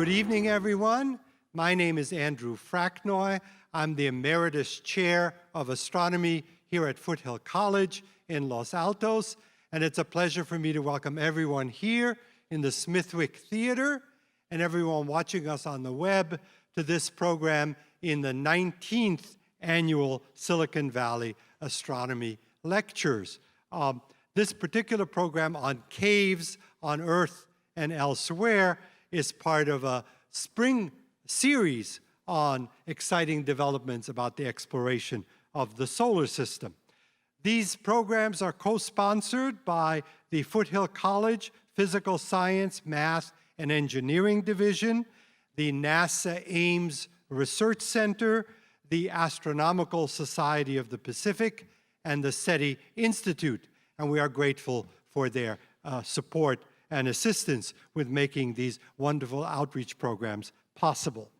Good evening, everyone. My name is Andrew Fracknoy. I'm the Emeritus Chair of Astronomy here at Foothill College in Los Altos, and it's a pleasure for me to welcome everyone here in the Smithwick Theater and everyone watching us on the web to this program in the 19th Annual Silicon Valley Astronomy Lectures. This particular program on caves on Earth and elsewhere is part of a spring series on exciting developments about the exploration of the solar system. These programs are co-sponsored by the Foothill College Physical Science, Math, and Engineering Division, the NASA Ames Research Center, the Astronomical Society of the Pacific, and the SETI Institute. And we are grateful for their support and assistance with making these wonderful outreach programs possible.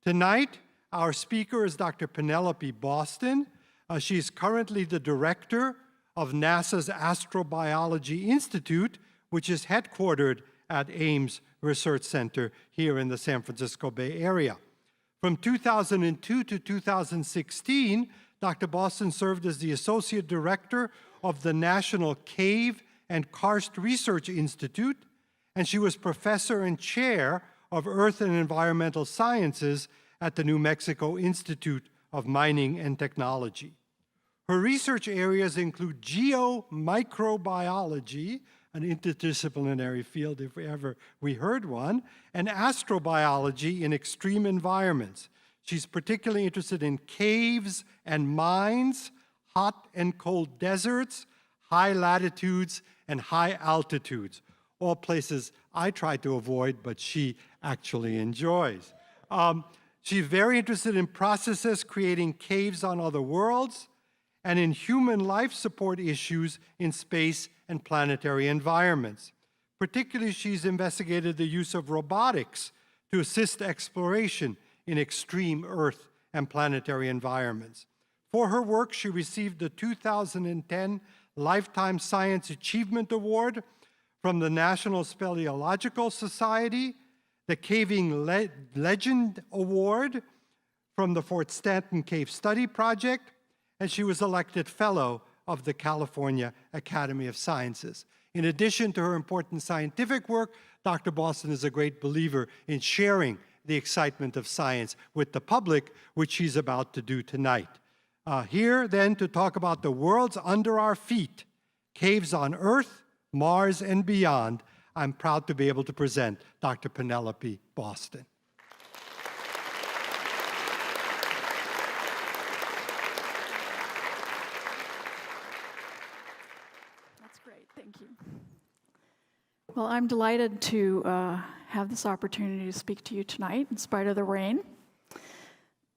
Tonight, our speaker is Dr. Penelope Boston. She's currently the director of NASA's Astrobiology Institute, which is headquartered at Ames Research Center here in the San Francisco Bay Area. From 2002 to 2016, Dr. Boston served as the associate director of the National Cave and Karst Research Institute, and she was professor and chair of Earth and Environmental Sciences at the New Mexico Institute of Mining and Technology. Her research areas include geomicrobiology, an interdisciplinary field if ever we heard one, and astrobiology in extreme environments. She's particularly interested in caves and mines, hot and cold deserts, high latitudes, and high altitudes, all places I try to avoid, but she actually enjoys. She's very interested in processes creating caves on other worlds and in human life support issues in space and planetary environments. Particularly, she's investigated the use of robotics to assist exploration in extreme Earth and planetary environments. For her work, she received the 2010 Lifetime Science Achievement Award from the National Speleological Society, the Caving Legend Award from the Fort Stanton Cave Study Project, and she was elected Fellow of the California Academy of Sciences. In addition to her important scientific work, Dr. Boston is a great believer in sharing the excitement of science with the public, which she's about to do tonight. Here, then, to talk about the worlds under our feet, caves on Earth, Mars, and beyond, I'm proud to be able to present Dr. Penelope Boston. That's great, thank you. Well, I'm delighted to have this opportunity to speak to you tonight in spite of the rain.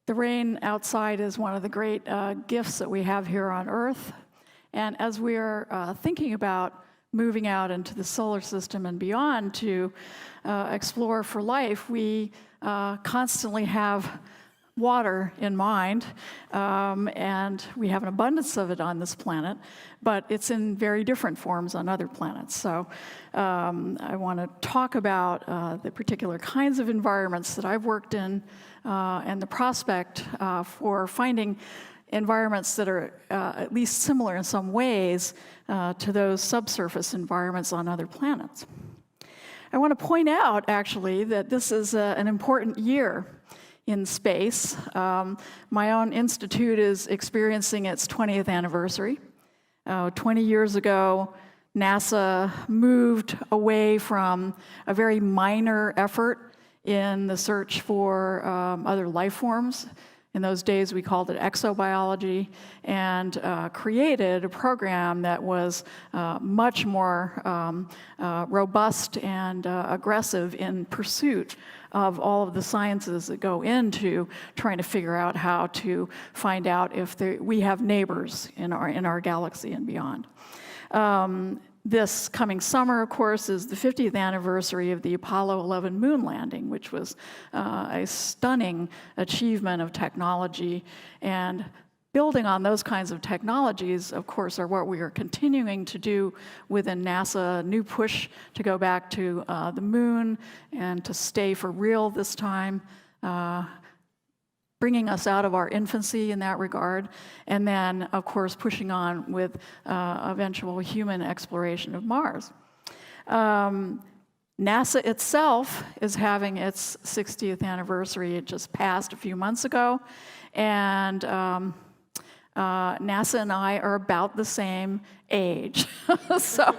The rain outside is one of the great gifts that we have here on Earth. And as we are thinking about moving out into the solar system and beyond to explore for life, we constantly have water in mind, and we have an abundance of it on this planet, but it's in very different forms on other planets. So I want to talk about the particular kinds of environments that I've worked in and the prospect for finding environments that are at least similar in some ways to those subsurface environments on other planets. I want to point out, actually, that this is an important year in space. My own institute is experiencing its 20th anniversary. 20 years ago, NASA moved away from a very minor effort in the search for other life forms. In those days, we called it exobiology, and created a program that was much more robust and aggressive in pursuit of all of the sciences that go into trying to figure out how to find out if we have neighbors in our galaxy and beyond. This coming summer, of course, is the 50th anniversary of the Apollo 11 moon landing, which was a stunning achievement of technology and building on those kinds of technologies, of course, are what we are continuing to do within NASA. A new push to go back to the moon and to stay for real this time, bringing us out of our infancy in that regard, and then, of course, pushing on with eventual human exploration of Mars. NASA itself is having its 60th anniversary. It just passed a few months ago, and NASA and I are about the same age. so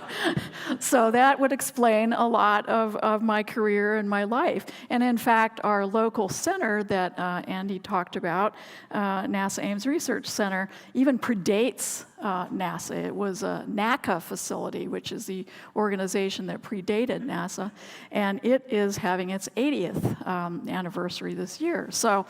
that would explain a lot of my career and my life. And in fact, our local center that Andy talked about, NASA Ames Research Center, even predates NASA. It was a NACA facility, which is the organization that predated NASA, and it is having its 80th anniversary this year. So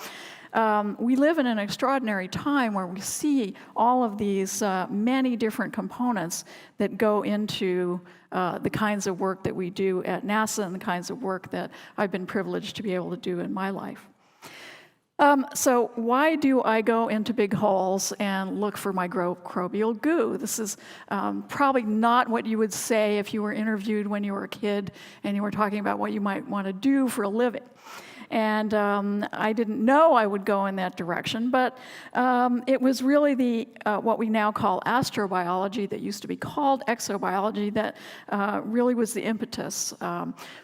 we live in an extraordinary time where we see all of these many different components that go into the kinds of work that we do at NASA and the kinds of work that I've been privileged to be able to do in my life. So why do I go into big holes and look for microbial goo? This is probably not what you would say if you were interviewed when you were a kid and you were talking about what you might want to do for a living. And I didn't know I would go in that direction, but it was really the what we now call astrobiology, that used to be called exobiology, that really was the impetus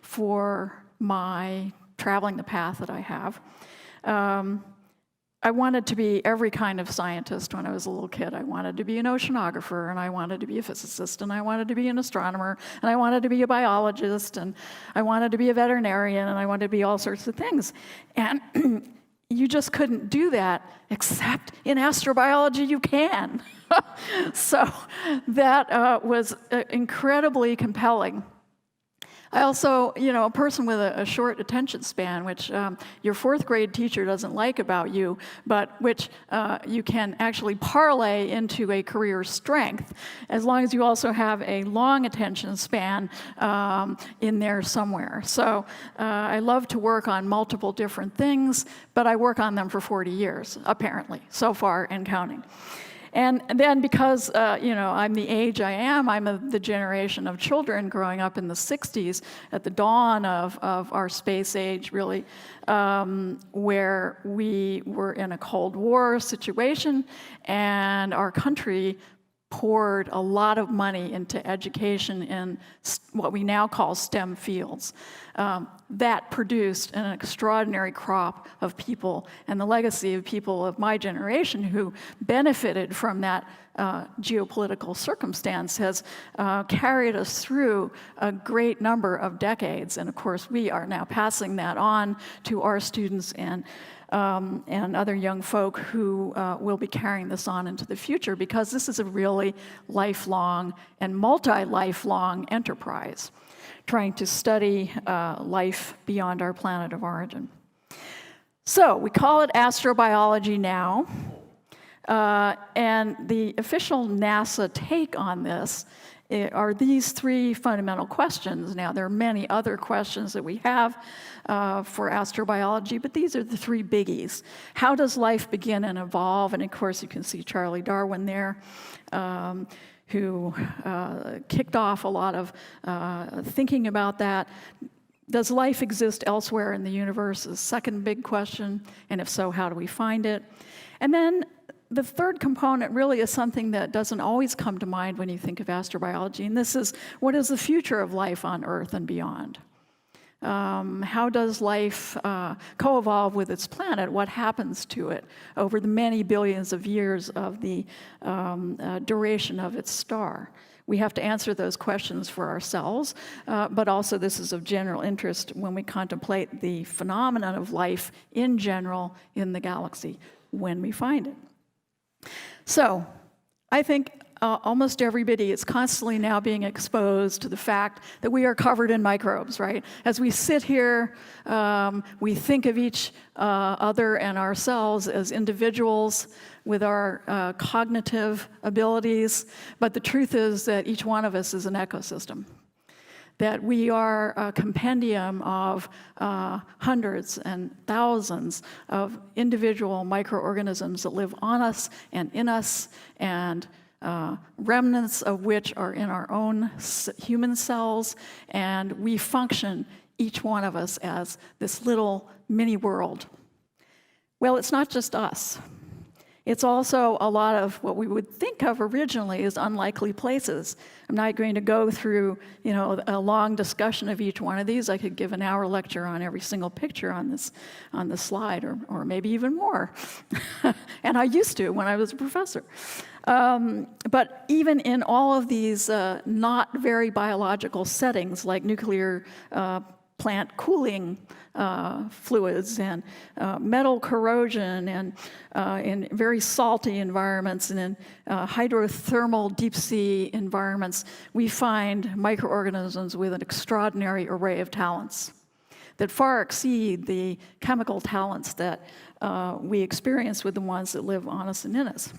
for my traveling the path that I have. I wanted to be every kind of scientist when I was a little kid. I wanted to be an oceanographer, and I wanted to be a physicist, and I wanted to be an astronomer, and I wanted to be a biologist, and I wanted to be a veterinarian, and I wanted to be all sorts of things. And you just couldn't do that, except in astrobiology you can. So that was incredibly compelling. I also, a person with a short attention span, which your fourth grade teacher doesn't like about you, but which you can actually parlay into a career strength, as long as you also have a long attention span in there somewhere. So I love to work on multiple different things, but I work on them for 40 years, apparently, so far and counting. And then because, I'm the age I am, I'm the generation of children growing up in the 60s at the dawn of our space age, really, where we were in a Cold War situation, and our country poured a lot of money into education in what we now call STEM fields. That produced an extraordinary crop of people, and the legacy of people of my generation who benefited from that geopolitical circumstance has carried us through a great number of decades. And of course, we are now passing that on to our students and other young folk who will be carrying this on into the future, because this is a really lifelong and multi-lifelong enterprise, trying to study life beyond our planet of origin. So we call it astrobiology now, and the official NASA take on this are these three fundamental questions. Now, there are many other questions that we have for astrobiology, but these are the three biggies. How does life begin and evolve? And of course, you can see Charlie Darwin there, who kicked off a lot of thinking about that. Does life exist elsewhere in the universe is the second big question, and if so, how do we find it? And then the third component really is something that doesn't always come to mind when you think of astrobiology, and this is, what is the future of life on Earth and beyond? How does life co-evolve with its planet? What happens to it over the many billions of years of the duration of its star? We have to answer those questions for ourselves, but also this is of general interest when we contemplate the phenomenon of life in general in the galaxy when we find it. So, I think almost everybody is constantly now being exposed to the fact that we are covered in microbes, right? As we sit here, we think of each other and ourselves as individuals with our cognitive abilities, but the truth is that each one of us is an ecosystem. that we are a compendium of hundreds and thousands of individual microorganisms that live on us and in us, and remnants of which are in our own human cells, and we function, each one of us, as this little mini world. Well, it's not just us. It's also a lot of what we would think of originally as unlikely places. I'm not going to go through, a long discussion of each one of these. I could give an hour lecture on every single picture on this slide, or maybe even more. And I used to when I was a professor. But even in all of these not very biological settings, like nuclear plant cooling fluids and metal corrosion, and in very salty environments, and in hydrothermal deep sea environments, we find microorganisms with an extraordinary array of talents that far exceed the chemical talents that we experience with the ones that live on us and in us.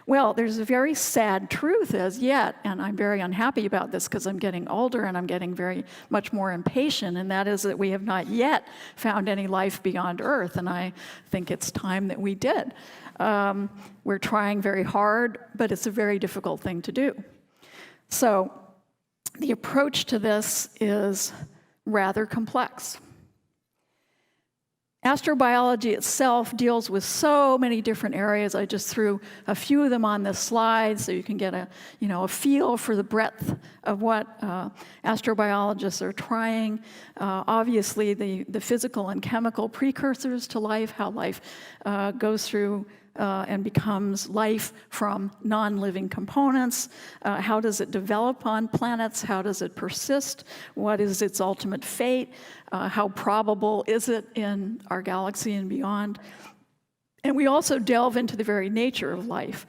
Well, there's a very sad truth as yet, and I'm very unhappy about this because I'm getting older and I'm getting very much more impatient, and that is that we have not yet found any life beyond Earth, and I think it's time that we did. We're trying very hard, but it's a very difficult thing to do. So the approach to this is rather complex. Astrobiology itself deals with so many different areas. I just threw a few of them on this slide so you can get a feel for the breadth of what astrobiologists are trying. Obviously, the physical and chemical precursors to life, how life goes through and becomes life from non-living components. How does it develop on planets? How does it persist? What is its ultimate fate? How probable is it in our galaxy and beyond? And we also delve into the very nature of life.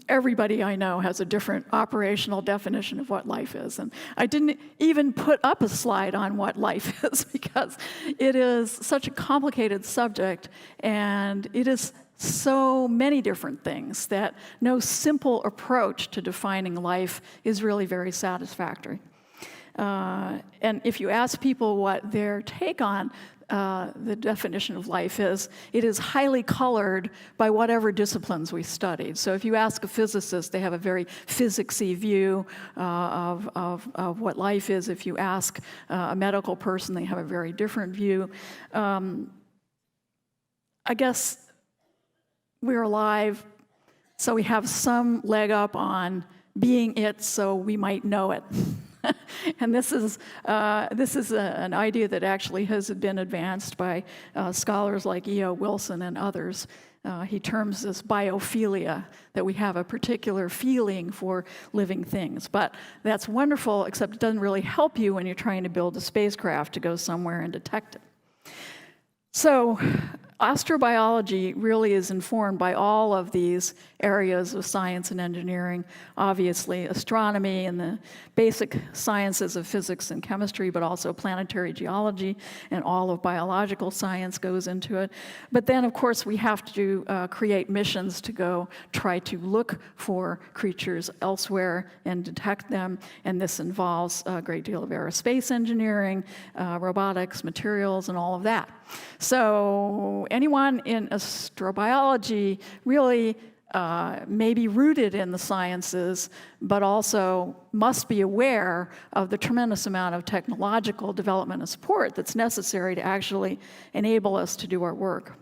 Everybody I know has a different operational definition of what life is. And I didn't even put up a slide on what life is because it is such a complicated subject, and it is so many different things that no simple approach to defining life is really very satisfactory. And if you ask people what their take on the definition of life is, it is highly colored by whatever disciplines we studied. So if you ask a physicist, they have a very physicsy view of what life is. If you ask a medical person, they have a very different view. I guess we're alive, so we have some leg up on being it, so we might know it. And this is an idea that actually has been advanced by scholars like E.O. Wilson and others. He terms this biophilia, that we have a particular feeling for living things. But that's wonderful, except it doesn't really help you when you're trying to build a spacecraft to go somewhere and detect it. So astrobiology really is informed by all of these areas of science and engineering. Obviously, astronomy and the basic sciences of physics and chemistry, but also planetary geology and all of biological science goes into it. But then, of course, we have to create missions to go try to look for creatures elsewhere and detect them, and this involves a great deal of aerospace engineering, robotics, materials, and all of that. So anyone in astrobiology really may be rooted in the sciences, but also must be aware of the tremendous amount of technological development and support that's necessary to actually enable us to do our work.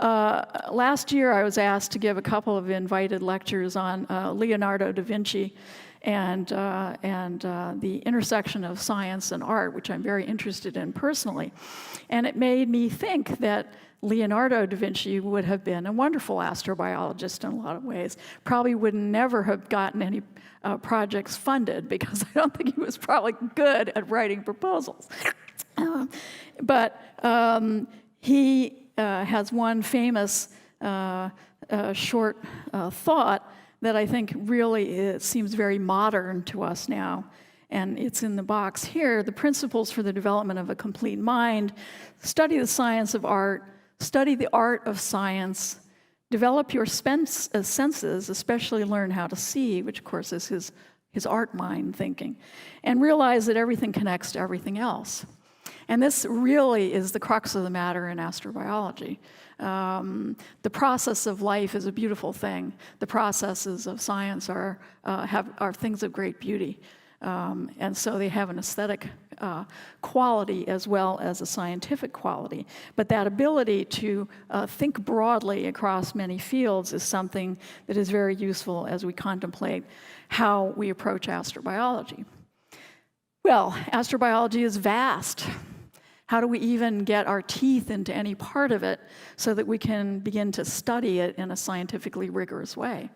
Last year, I was asked to give a couple of invited lectures on Leonardo da Vinci and the intersection of science and art, which I'm very interested in personally. And it made me think that Leonardo da Vinci would have been a wonderful astrobiologist in a lot of ways. Probably would never have gotten any projects funded because I don't think he was probably good at writing proposals. But he has one famous short thought that I think really seems very modern to us now. And it's in the box here: the principles for the development of a complete mind. Study the science of art. Study the art of science. Develop your senses, especially learn how to see, which of course is his his art mind thinking, and realize that everything connects to everything else. And this really is the crux of the matter in astrobiology. The process of life is a beautiful thing. The processes of science are things of great beauty. And so they have an aesthetic quality as well as a scientific quality. But that ability to think broadly across many fields is something that is very useful as we contemplate how we approach astrobiology. Well, astrobiology is vast. How do we even get our teeth into any part of it so that we can begin to study it in a scientifically rigorous way?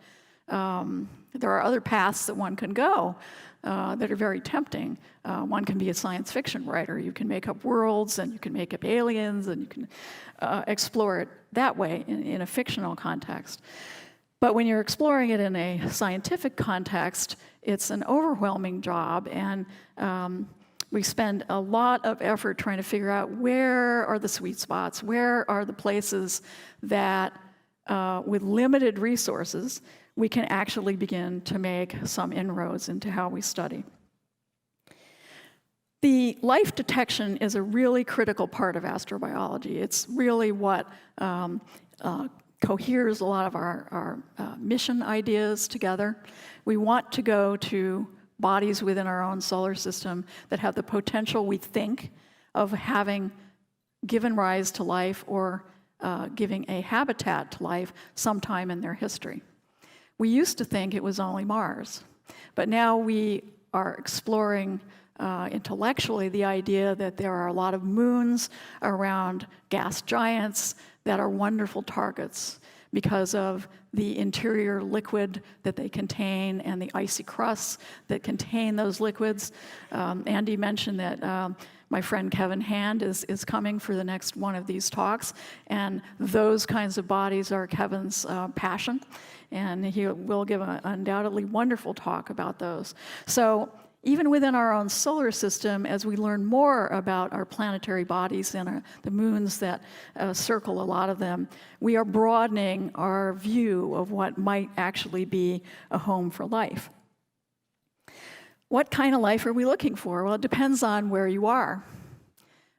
There are other paths that one can go that are very tempting. One can be a science fiction writer. You can make up worlds, and you can make up aliens, and you can explore it that way in a fictional context. But when you're exploring it in a scientific context, it's an overwhelming job, and we spend a lot of effort trying to figure out where are the sweet spots, where are the places that, with limited resources, we can actually begin to make some inroads into how we study. The life detection is a really critical part of astrobiology. It's really what coheres a lot of our mission ideas together. We want to go to bodies within our own solar system that have the potential, we think, of having given rise to life or giving a habitat to life sometime in their history. We used to think it was only Mars, but now we are exploring intellectually the idea that there are a lot of moons around gas giants that are wonderful targets because of the interior liquid that they contain and the icy crusts that contain those liquids. Andy mentioned that my friend Kevin Hand is coming for the next one of these talks, and those kinds of bodies are Kevin's passion, and he will give an undoubtedly wonderful talk about those. So even within our own solar system, as we learn more about our planetary bodies and the moons that circle a lot of them, we are broadening our view of what might actually be a home for life. What kind of life are we looking for? Well, it depends on where you are,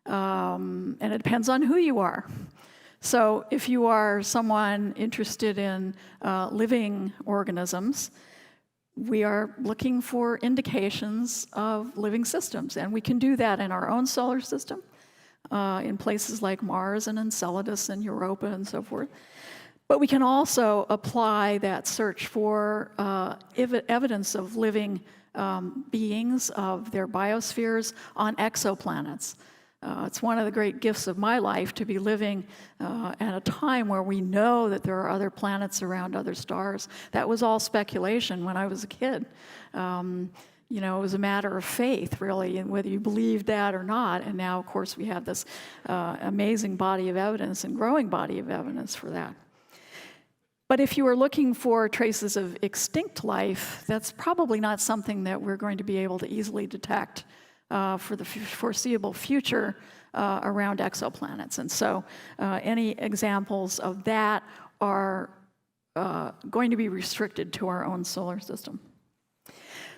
and it depends on who you are. So if you are someone interested in living organisms, we are looking for indications of living systems, and we can do that in our own solar system, in places like Mars and Enceladus and Europa and so forth. But we can also apply that search for evidence of living beings, of their biospheres, on exoplanets. It's one of the great gifts of my life to be living at a time where we know that there are other planets around other stars. That was all speculation when I was a kid. It was a matter of faith, really, and whether you believed that or not. And now, of course, we have this amazing body of evidence and growing body of evidence for that. But if you are looking for traces of extinct life, that's probably not something that we're going to be able to easily detect for the foreseeable future around exoplanets. And so any examples of that are going to be restricted to our own solar system.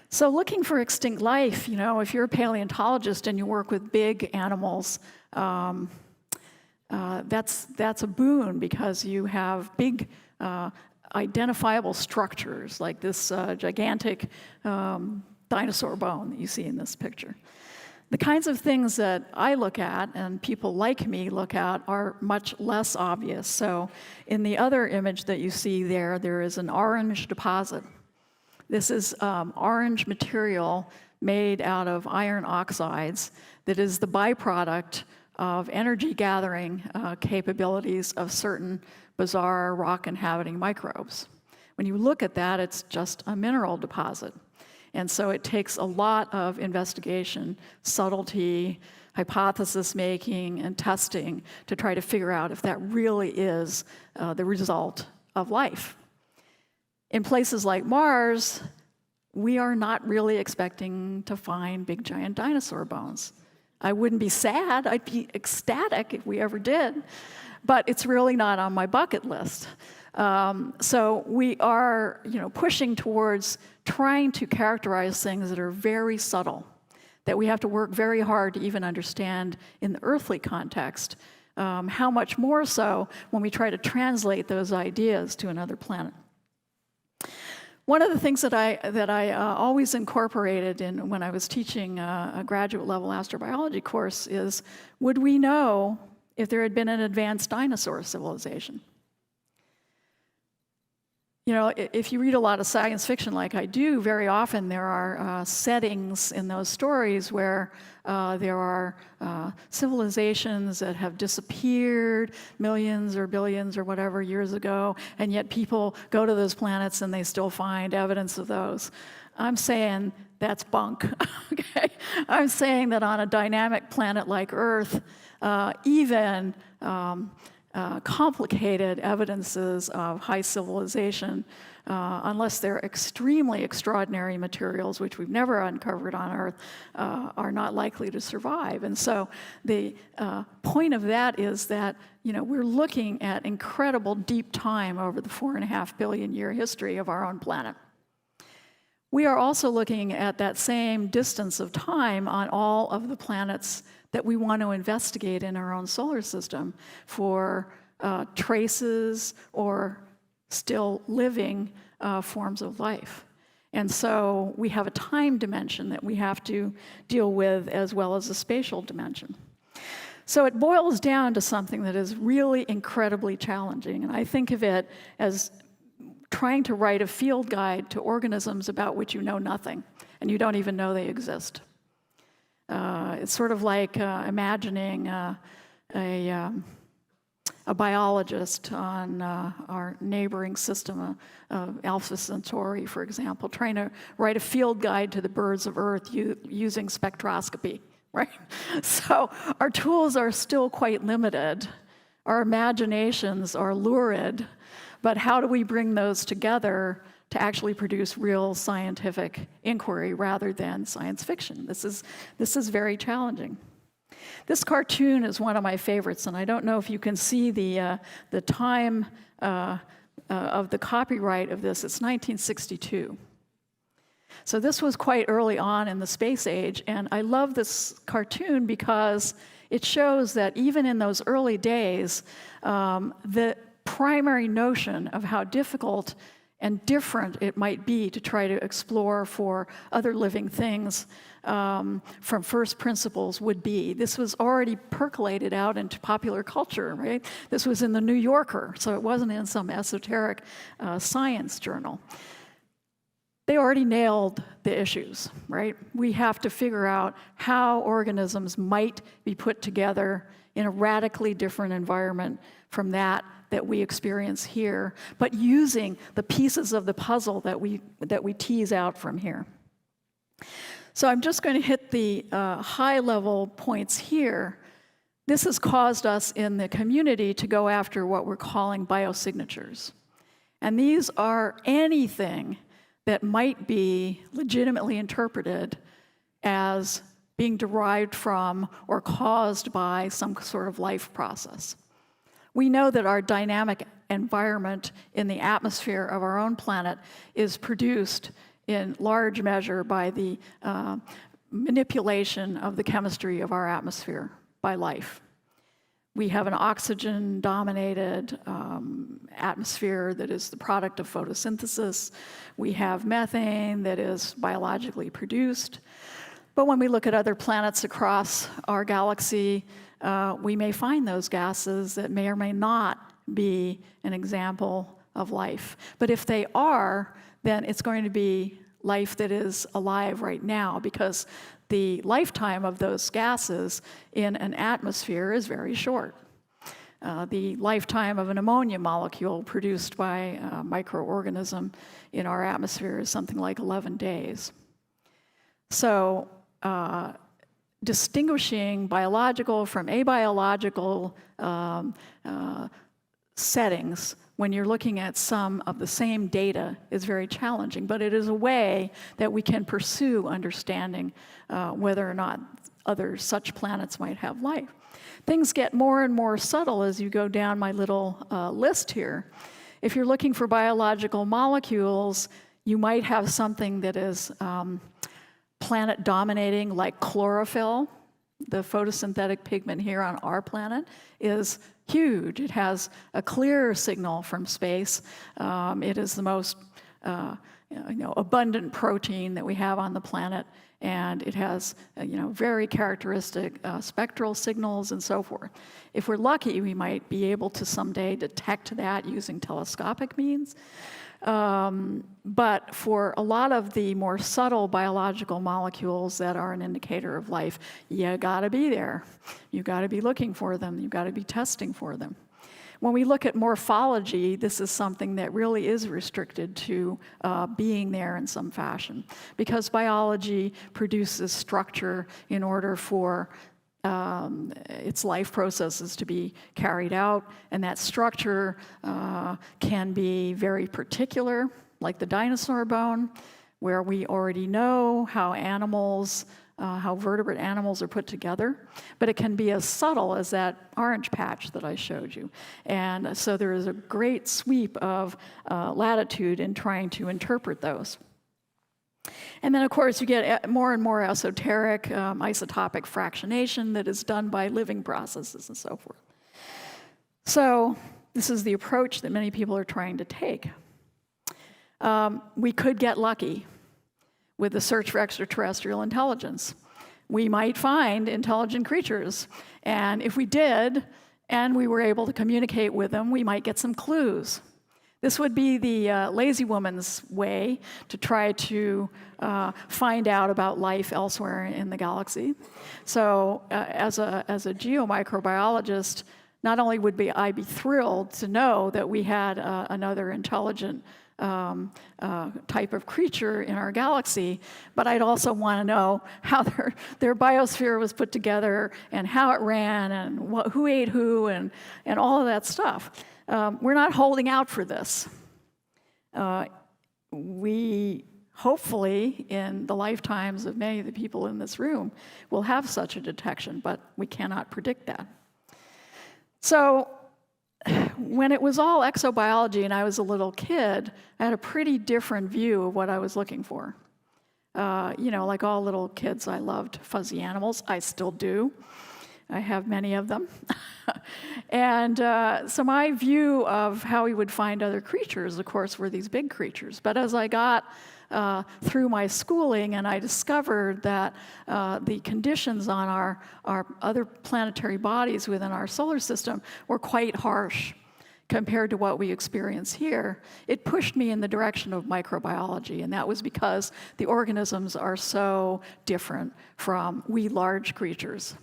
So looking for extinct life, if you're a paleontologist and you work with big animals, that's a boon because you have big identifiable structures like this gigantic dinosaur bone that you see in this picture. The kinds of things that I look at and people like me look at are much less obvious. So in the other image that you see there is an orange deposit. This is orange material made out of iron oxides that is the byproduct of energy gathering capabilities of certain bizarre rock-inhabiting microbes. When you look at that, it's just a mineral deposit. And so it takes a lot of investigation, subtlety, hypothesis making, and testing to try to figure out if that really is the result of life. In places like Mars, we are not really expecting to find big giant dinosaur bones. I wouldn't be sad, I'd be ecstatic if we ever did, but it's really not on my bucket list. So we are, pushing towards trying to characterize things that are very subtle, that we have to work very hard to even understand in the earthly context. How much more so when we try to translate those ideas to another planet. One of the things that I always incorporated in when I was teaching a graduate level astrobiology course is, would we know if there had been an advanced dinosaur civilization? If you read a lot of science fiction like I do, very often there are settings in those stories where there are civilizations that have disappeared millions or billions or whatever years ago, and yet people go to those planets and they still find evidence of those. I'm saying that's bunk, okay? I'm saying that on a dynamic planet like Earth, even complicated evidences of high civilization, unless they're extremely extraordinary materials, which we've never uncovered on Earth, are not likely to survive. And so the point of that is that we're looking at incredible deep time over the 4.5 billion year history of our own planet. We are also looking at that same distance of time on all of the planets that we want to investigate in our own solar system for traces or still living forms of life. And so we have a time dimension that we have to deal with as well as a spatial dimension. So it boils down to something that is really incredibly challenging. And I think of it as trying to write a field guide to organisms about which you know nothing, and you don't even know they exist. It's sort of like imagining a biologist on our neighboring system of Alpha Centauri, for example, trying to write a field guide to the birds of Earth using spectroscopy, right? So our tools are still quite limited. Our imaginations are lurid, but how do we bring those together to actually produce real scientific inquiry rather than science fiction? This is very challenging. This cartoon is one of my favorites, and I don't know if you can see the time of the copyright of this. It's 1962. So this was quite early on in the space age, and I love this cartoon because it shows that even in those early days, the primary notion of how difficult and different it might be to try to explore for other living things from first principles would be. This was already percolated out into popular culture, right? This was in the New Yorker, so it wasn't in some esoteric science journal. They already nailed the issues, right? We have to figure out how organisms might be put together in a radically different environment from that we experience here, but using the pieces of the puzzle that we tease out from here. So I'm just going to hit the high-level points here. This has caused us in the community to go after what we're calling biosignatures. And these are anything that might be legitimately interpreted as being derived from or caused by some sort of life process. We know that our dynamic environment in the atmosphere of our own planet is produced in large measure by the manipulation of the chemistry of our atmosphere by life. We have an oxygen-dominated atmosphere that is the product of photosynthesis. We have methane that is biologically produced. But when we look at other planets across our galaxy, we may find those gases that may or may not be an example of life. But if they are, then it's going to be life that is alive right now, because the lifetime of those gases in an atmosphere is very short. The lifetime of an ammonia molecule produced by a microorganism in our atmosphere is something like 11 days. So distinguishing biological from abiological settings when you're looking at some of the same data is very challenging, but it is a way that we can pursue understanding whether or not other such planets might have life. Things get more and more subtle as you go down my little list here. If you're looking for biological molecules, you might have something that is planet dominating, like chlorophyll. The photosynthetic pigment here on our planet is huge. It has a clear signal from space. It is the most abundant protein that we have on the planet, and it has very characteristic spectral signals and so forth. If we're lucky, we might be able to someday detect that using telescopic means. But for a lot of the more subtle biological molecules that are an indicator of life, you gotta be there. You gotta be looking for them. You gotta be testing for them. When we look at morphology, this is something that really is restricted to being there in some fashion, because biology produces structure in order for its life processes to be carried out, and that structure can be very particular, like the dinosaur bone, where we already know how vertebrate animals are put together, but it can be as subtle as that orange patch that I showed you. And so there is a great sweep of latitude in trying to interpret those. And then, of course, you get more and more esoteric isotopic fractionation that is done by living processes and so forth. So this is the approach that many people are trying to take. We could get lucky with the search for extraterrestrial intelligence. We might find intelligent creatures, and if we did, and we were able to communicate with them, we might get some clues. This would be the lazy woman's way to try to find out about life elsewhere in the galaxy. So as a geomicrobiologist, not only would I be thrilled to know that we had another intelligent type of creature in our galaxy, but I'd also want to know how their biosphere was put together and how it ran and who ate who and all of that stuff. We're not holding out for this. We hopefully, in the lifetimes of many of the people in this room, will have such a detection, but we cannot predict that. So when it was all exobiology and I was a little kid, I had a pretty different view of what I was looking for. Like all little kids, I loved fuzzy animals. I still do. I have many of them. And so my view of how we would find other creatures, of course, were these big creatures. But as I got through my schooling and I discovered that the conditions on our other planetary bodies within our solar system were quite harsh compared to what we experience here, it pushed me in the direction of microbiology. And that was because the organisms are so different from we large creatures.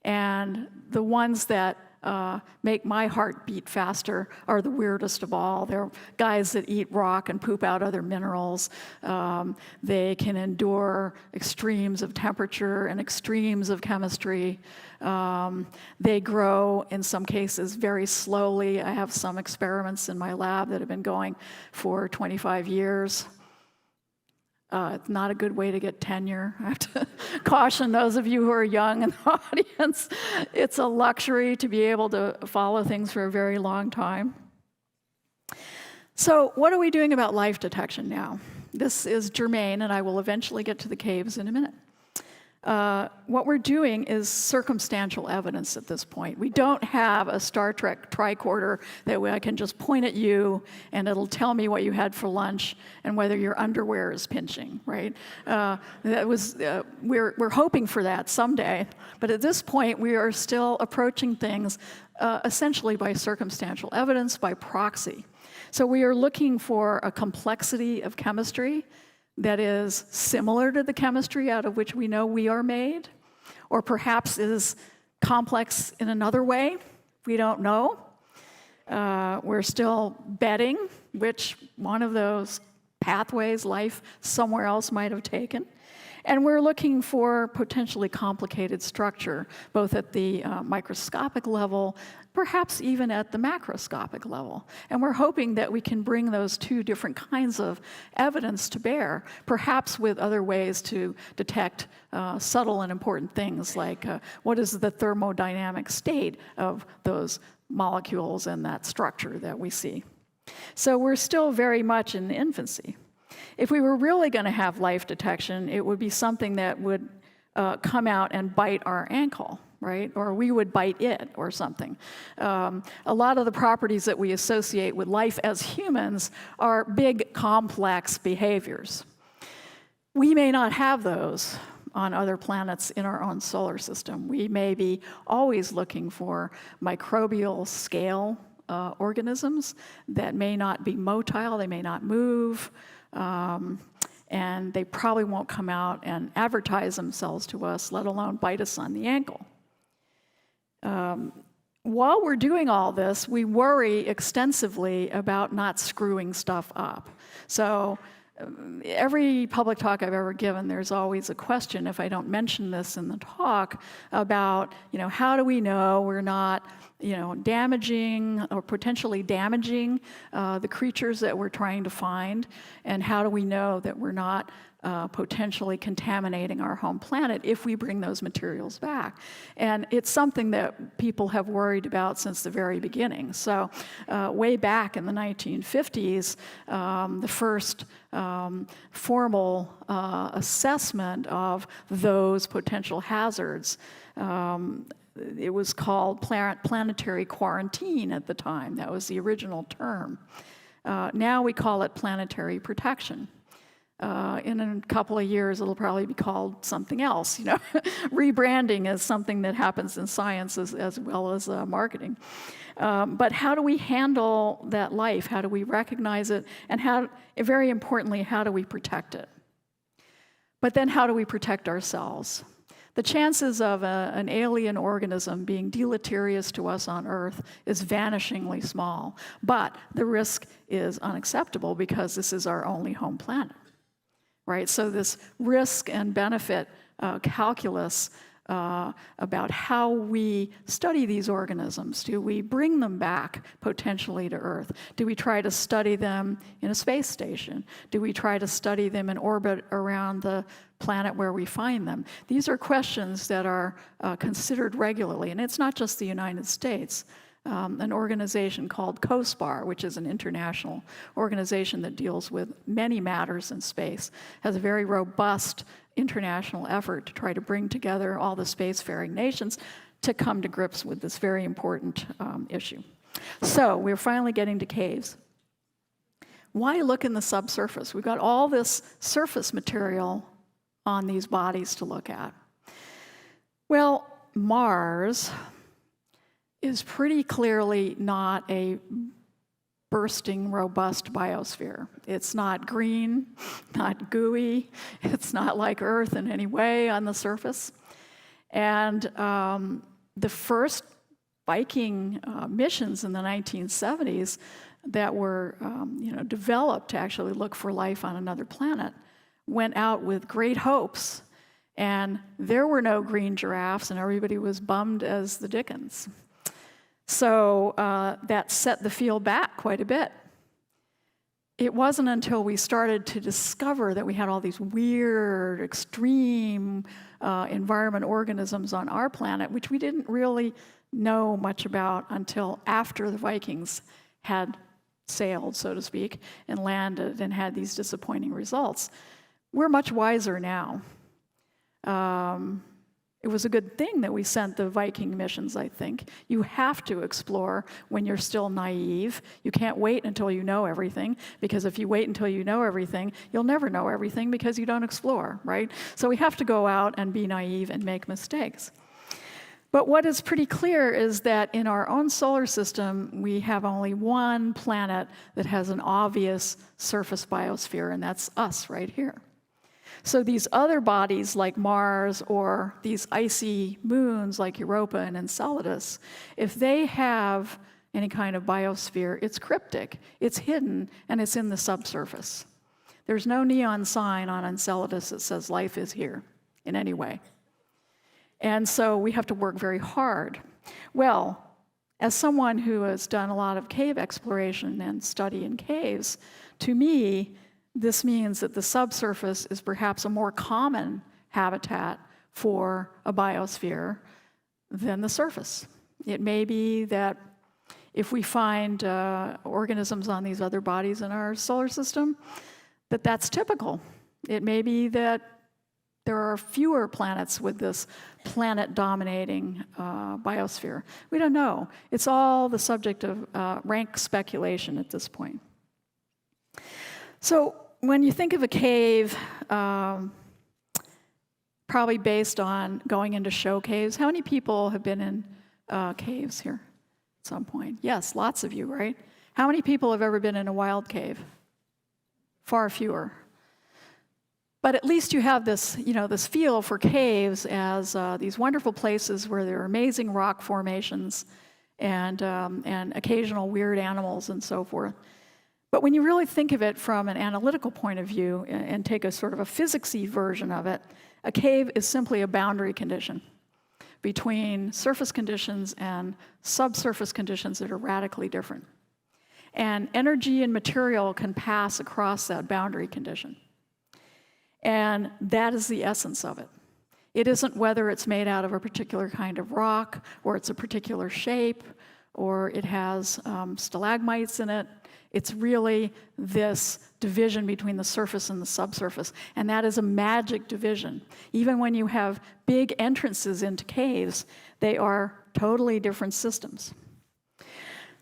And the ones that make my heart beat faster are the weirdest of all. They're guys that eat rock and poop out other minerals. They can endure extremes of temperature and extremes of chemistry. They grow, in some cases, very slowly. I have some experiments in my lab that have been going for 25 years. It's not a good way to get tenure. I have to caution those of you who are young in the audience. It's a luxury to be able to follow things for a very long time. So what are we doing about life detection now? This is germane, and I will eventually get to the caves in a minute. What we're doing is circumstantial evidence at this point. We don't have a Star Trek tricorder that I can just point at you and it'll tell me what you had for lunch and whether your underwear is pinching, right? We're hoping for that someday, but at this point we are still approaching things essentially by circumstantial evidence, by proxy. So we are looking for a complexity of chemistry that is similar to the chemistry out of which we know we are made, or perhaps is complex in another way. We don't know. We're still betting which one of those pathways life somewhere else might have taken. And we're looking for potentially complicated structure, both at the microscopic level, perhaps even at the macroscopic level. And we're hoping that we can bring those two different kinds of evidence to bear, perhaps with other ways to detect subtle and important things like what is the thermodynamic state of those molecules and that structure that we see. So we're still very much in the infancy. If we were really going to have life detection, it would be something that would come out and bite our ankle, right? Or we would bite it or something. A lot of the properties that we associate with life as humans are big, complex behaviors. We may not have those on other planets in our own solar system. We may be always looking for microbial scale organisms that may not be motile, they may not move, and they probably won't come out and advertise themselves to us, let alone bite us on the ankle. While we're doing all this, we worry extensively about not screwing stuff up. So every public talk I've ever given, there's always a question, if I don't mention this in the talk, about, how do we know we're not, damaging or potentially damaging the creatures that we're trying to find, and how do we know that we're not potentially contaminating our home planet if we bring those materials back. And it's something that people have worried about since the very beginning. So way back in the 1950s, the first formal assessment of those potential hazards, it was called planetary quarantine at the time. That was the original term. Now we call it planetary protection. In a couple of years, it'll probably be called something else. Rebranding is something that happens in science as well as marketing. But how do we handle that life? How do we recognize it? And very importantly, how do we protect it? But then how do we protect ourselves? The chances of an alien organism being deleterious to us on Earth is vanishingly small. But the risk is unacceptable because this is our only home planet. Right, so this risk and benefit calculus about how we study these organisms. Do we bring them back potentially to Earth? Do we try to study them in a space station? Do we try to study them in orbit around the planet where we find them? These are questions that are considered regularly, and it's not just the United States. An organization called COSPAR, which is an international organization that deals with many matters in space, has a very robust international effort to try to bring together all the spacefaring nations to come to grips with this very important issue. So we're finally getting to caves. Why look in the subsurface? We've got all this surface material on these bodies to look at. Well, Mars is pretty clearly not a bursting, robust biosphere. It's not green, not gooey. It's not like Earth in any way on the surface. And the first Viking missions in the 1970s that were developed to actually look for life on another planet went out with great hopes. And there were no green giraffes, and everybody was bummed as the dickens. So that set the field back quite a bit. It wasn't until we started to discover that we had all these weird, extreme environment organisms on our planet, which we didn't really know much about until after the Vikings had sailed, so to speak, and landed and had these disappointing results. We're much wiser now. It was a good thing that we sent the Viking missions, I think. You have to explore when you're still naive. You can't wait until you know everything, because if you wait until you know everything, you'll never know everything because you don't explore, right? So we have to go out and be naive and make mistakes. But what is pretty clear is that in our own solar system, we have only one planet that has an obvious surface biosphere, and that's us right here. So these other bodies like Mars or these icy moons like Europa and Enceladus, if they have any kind of biosphere, it's cryptic, it's hidden, and it's in the subsurface. There's no neon sign on Enceladus that says life is here in any way. And so we have to work very hard. Well, as someone who has done a lot of cave exploration and study in caves, to me, this means that the subsurface is perhaps a more common habitat for a biosphere than the surface. It may be that if we find organisms on these other bodies in our solar system, that's typical. It may be that there are fewer planets with this planet-dominating biosphere. We don't know. It's all the subject of rank speculation at this point. So when you think of a cave, probably based on going into show caves, how many people have been in caves here at some point? Yes, lots of you, right? How many people have ever been in a wild cave? Far fewer. But at least you have this, this feel for caves as these wonderful places where there are amazing rock formations and occasional weird animals and so forth. But when you really think of it from an analytical point of view and take a sort of a physicsy version of it, a cave is simply a boundary condition between surface conditions and subsurface conditions that are radically different. And energy and material can pass across that boundary condition. And that is the essence of it. It isn't whether it's made out of a particular kind of rock, or it's a particular shape, or it has stalagmites in it. It's really this division between the surface and the subsurface. And that is a magic division. Even when you have big entrances into caves, they are totally different systems.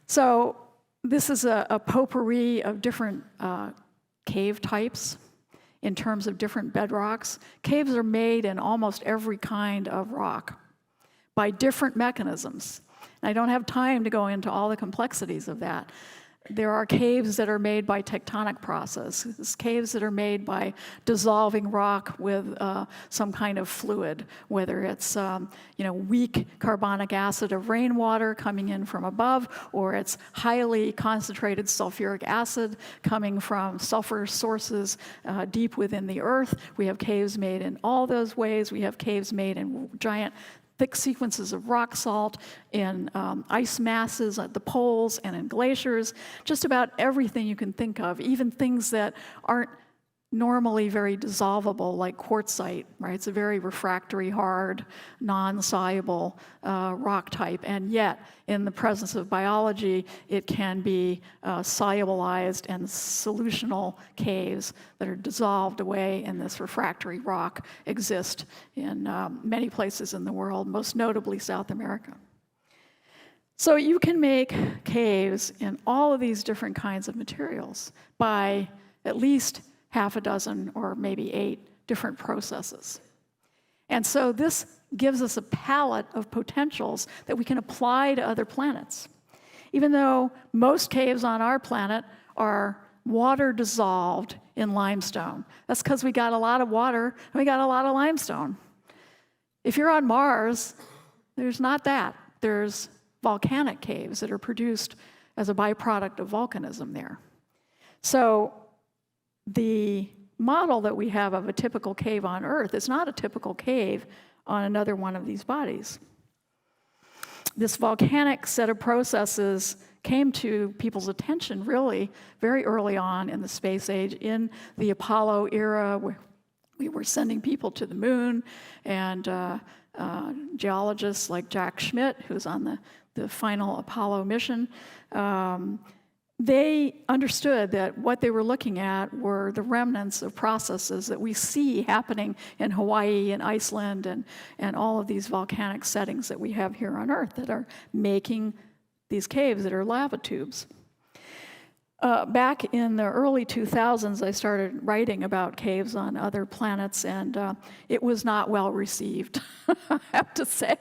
So this is a potpourri of different cave types in terms of different bedrocks. Caves are made in almost every kind of rock by different mechanisms. And I don't have time to go into all the complexities of that. There are caves that are made by tectonic processes, caves that are made by dissolving rock with some kind of fluid, whether it's weak carbonic acid of rainwater coming in from above, or it's highly concentrated sulfuric acid coming from sulfur sources deep within the earth. We have caves made in all those ways. We have caves made in giant thick sequences of rock salt, in ice masses at the poles and in glaciers, just about everything you can think of, even things that aren't normally very dissolvable, like quartzite, right? It's a very refractory, hard, non-soluble rock type, and yet, in the presence of biology, it can be solubilized, and solutional caves that are dissolved away in this refractory rock exist in many places in the world, most notably South America. So you can make caves in all of these different kinds of materials by at least half a dozen or maybe 8 different processes. And so this gives us a palette of potentials that we can apply to other planets. Even though most caves on our planet are water dissolved in limestone. That's because we got a lot of water and we got a lot of limestone. If you're on Mars, there's not that. There's volcanic caves that are produced as a byproduct of volcanism there. So the model that we have of a typical cave on Earth is not a typical cave on another one of these bodies. This volcanic set of processes came to people's attention really very early on in the space age, in the Apollo era, where we were sending people to the moon, and geologists like Jack Schmitt, who's on the final Apollo mission, they understood that what they were looking at were the remnants of processes that we see happening in Hawaii and Iceland and all of these volcanic settings that we have here on Earth that are making these caves that are lava tubes. Back in the early 2000s, I started writing about caves on other planets, and it was not well received, I have to say.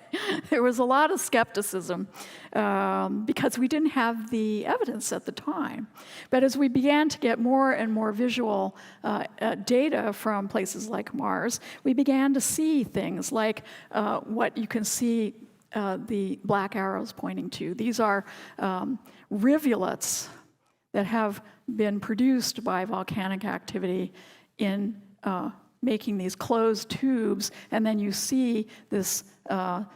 There was a lot of skepticism because we didn't have the evidence at the time. But as we began to get more and more visual data from places like Mars, we began to see things like what you can see the black arrows pointing to. These are rivulets that have been produced by volcanic activity in making these closed tubes, and then you see this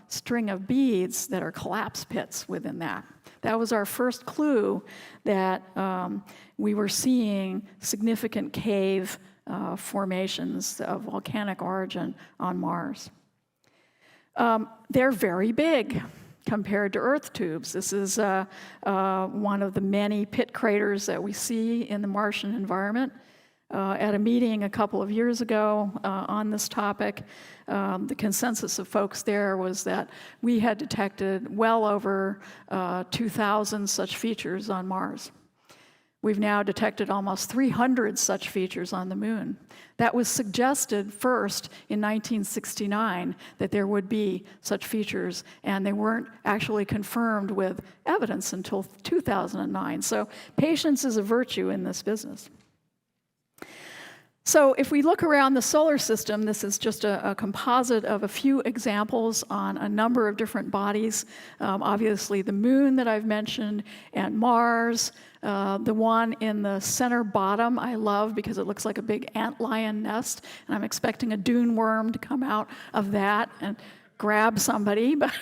string of beads that are collapse pits within that. That was our first clue that we were seeing significant cave formations of volcanic origin on Mars. They're very big. compared to Earth tubes. This is one of the many pit craters that we see in the Martian environment. At a meeting a couple of years ago on this topic, the consensus of folks there was that we had detected well over 2,000 such features on Mars. We've now detected almost 300 such features on the moon. That was suggested first in 1969 that there would be such features, and they weren't actually confirmed with evidence until 2009. So patience is a virtue in this business. So if we look around the solar system, this is just a composite of a few examples on a number of different bodies. Obviously the moon that I've mentioned, and Mars. The one in the center bottom I love because it looks like a big antlion nest, and I'm expecting a dune worm to come out of that and grab somebody, but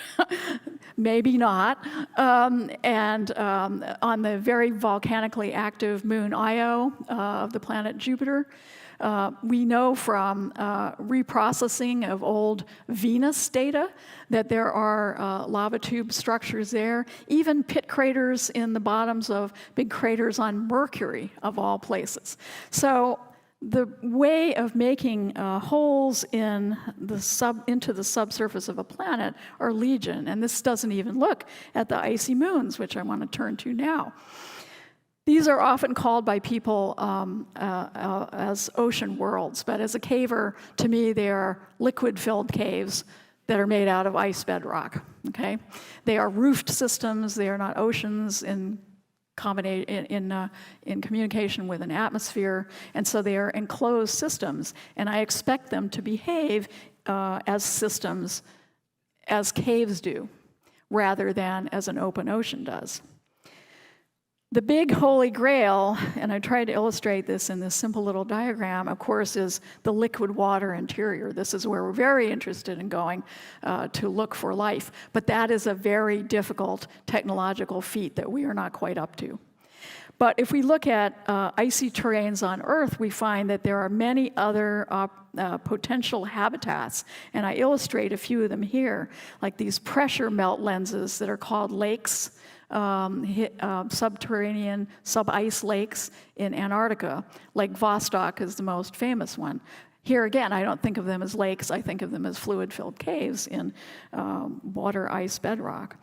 maybe not. And on the very volcanically active moon Io of the planet Jupiter, we know from reprocessing of old Venus data that there are lava tube structures there, even pit craters in the bottoms of big craters on Mercury, of all places. So the way of making holes in into the subsurface of a planet are legion, and this doesn't even look at the icy moons, which I want to turn to now. These are often called by people as ocean worlds, but as a caver, to me, they are liquid-filled caves that are made out of ice bedrock, okay? They are roofed systems, they are not oceans in communication with an atmosphere, and so they are enclosed systems, and I expect them to behave as systems, as caves do, rather than as an open ocean does. The big holy grail, and I tried to illustrate this in this simple little diagram, of course, is the liquid water interior. This is where we're very interested in going to look for life. But that is a very difficult technological feat that we are not quite up to. But if we look at icy terrains on Earth, we find that there are many other potential habitats. And I illustrate a few of them here, like these pressure melt lenses that are called lakes. Subterranean sub-ice lakes in Antarctica. Lake Vostok is the most famous one. Here again, I don't think of them as lakes, I think of them as fluid-filled caves in water ice bedrock.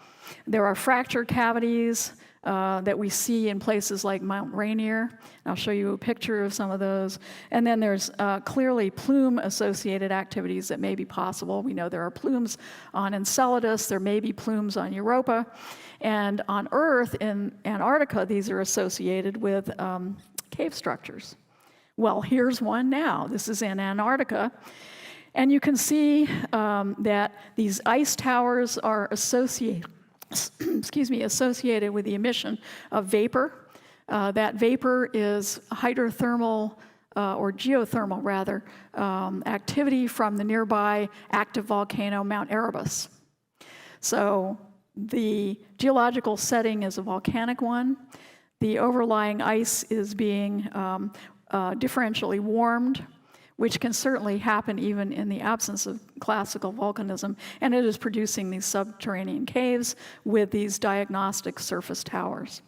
There are fracture cavities that we see in places like Mount Rainier. I'll show you a picture of some of those. And then there's clearly plume-associated activities that may be possible. We know there are plumes on Enceladus, there may be plumes on Europa. And on Earth, in Antarctica, these are associated with cave structures. Well, here's one now. This is in Antarctica. And you can see that these ice towers are associated with the emission of vapor. That vapor is hydrothermal, or geothermal rather, activity from the nearby active volcano Mount Erebus. So the geological setting is a volcanic one. The overlying ice is being differentially warmed, which can certainly happen even in the absence of classical volcanism, and it is producing these subterranean caves with these diagnostic surface towers.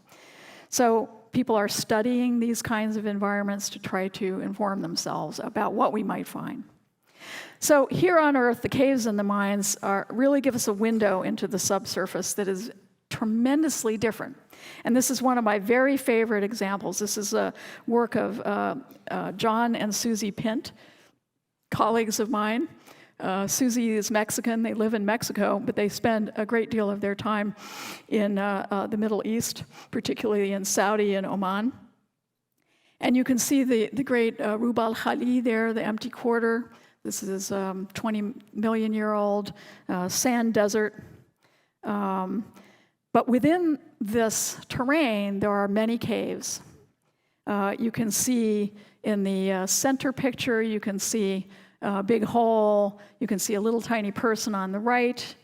So people are studying these kinds of environments to try to inform themselves about what we might find. So here on Earth, the caves and the mines really give us a window into the subsurface that is tremendously different. And this is one of my very favorite examples. This is a work of John and Susie Pint, colleagues of mine. Susie is Mexican. They live in Mexico, but they spend a great deal of their time in the Middle East, particularly in Saudi and Oman. And you can see the great Rub al-Khali there, the empty quarter. This is 20 million year old sand desert. But within this terrain, there are many caves. You can see in the center picture, you can see a big hole. You can see a little tiny person on the right.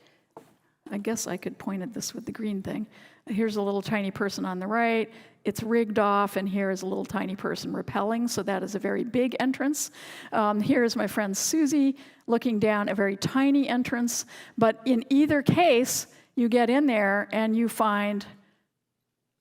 I guess I could point at this with the green thing. Here's a little tiny person on the right. It's rigged off, and here is a little tiny person rappelling, so that is a very big entrance. Here is my friend Susie looking down a very tiny entrance, but in either case, you get in there and you find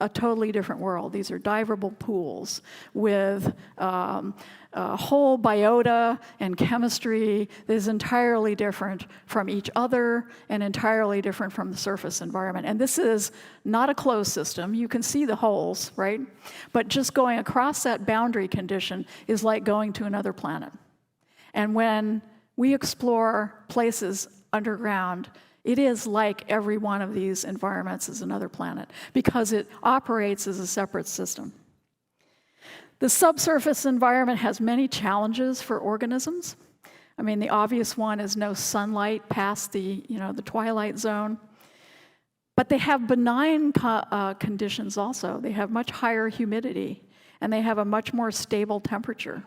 a totally different world. These are diveable pools with a whole biota and chemistry that is entirely different from each other and entirely different from the surface environment. And this is not a closed system. You can see the holes, right? But just going across that boundary condition is like going to another planet. And when we explore places underground, it is like every one of these environments is another planet because it operates as a separate system. The subsurface environment has many challenges for organisms. I mean, the obvious one is no sunlight past the twilight zone. But they have benign conditions also. They have much higher humidity, and they have a much more stable temperature.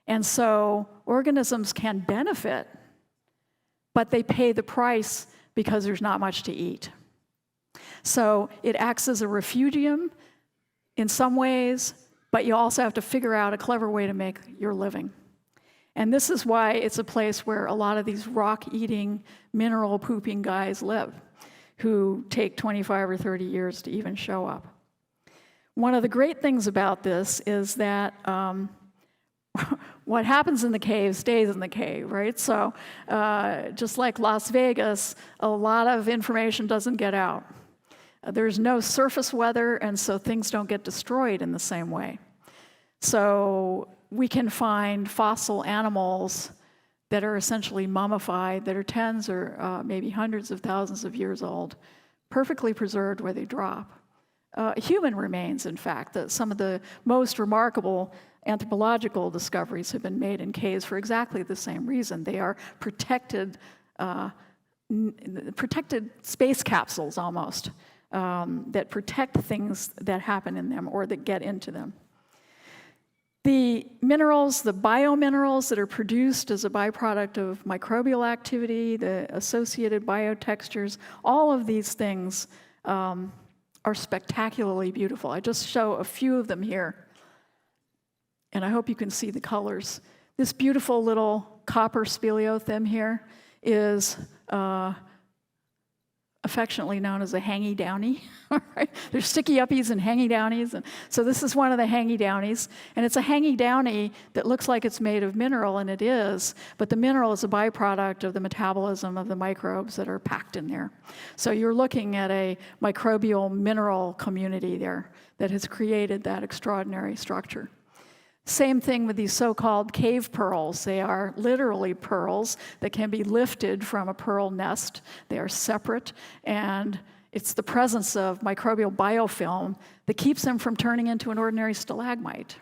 And so organisms can benefit, but they pay the price because there's not much to eat. So it acts as a refugium in some ways, but you also have to figure out a clever way to make your living. And this is why it's a place where a lot of these rock-eating, mineral-pooping guys live, who take 25 or 30 years to even show up. One of the great things about this is that what happens in the cave stays in the cave, right? So just like Las Vegas, a lot of information doesn't get out. There's no surface weather, and so things don't get destroyed in the same way. So we can find fossil animals that are essentially mummified, that are tens or maybe hundreds of thousands of years old, perfectly preserved where they drop. Human remains, in fact, that some of the most remarkable anthropological discoveries have been made in caves for exactly the same reason. They are protected space capsules almost that protect things that happen in them or that get into them. The minerals, the biominerals that are produced as a byproduct of microbial activity, the associated biotextures, all of these things are spectacularly beautiful. I just show a few of them here, and I hope you can see the colors. This beautiful little copper speleothem here is affectionately known as a hangy-downy. Right? There's sticky-uppies and hangy-downies, and so this is one of the hangy-downies, and it's a hangy-downy that looks like it's made of mineral, and it is, but the mineral is a byproduct of the metabolism of the microbes that are packed in there. So you're looking at a microbial mineral community there that has created that extraordinary structure. Same thing with these so-called cave pearls. They are literally pearls that can be lifted from a pearl nest. They are separate, and it's the presence of microbial biofilm that keeps them from turning into an ordinary stalagmite.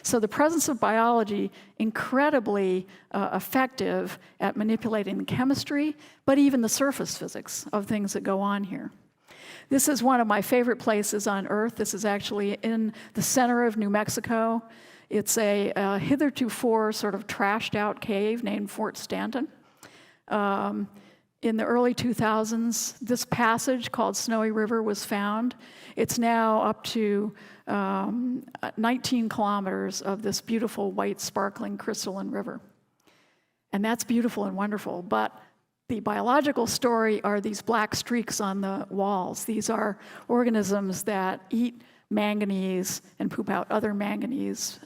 So the presence of biology, incredibly effective at manipulating the chemistry, but even the surface physics of things that go on here. This is one of my favorite places on Earth. This is actually in the center of New Mexico. It's a hitherto sort of trashed out cave named Fort Stanton. In the early 2000s, this passage called Snowy River was found. It's now up to 19 kilometers of this beautiful white sparkling crystalline river. And that's beautiful and wonderful, but the biological story are these black streaks on the walls. These are organisms that eat manganese and poop out other manganese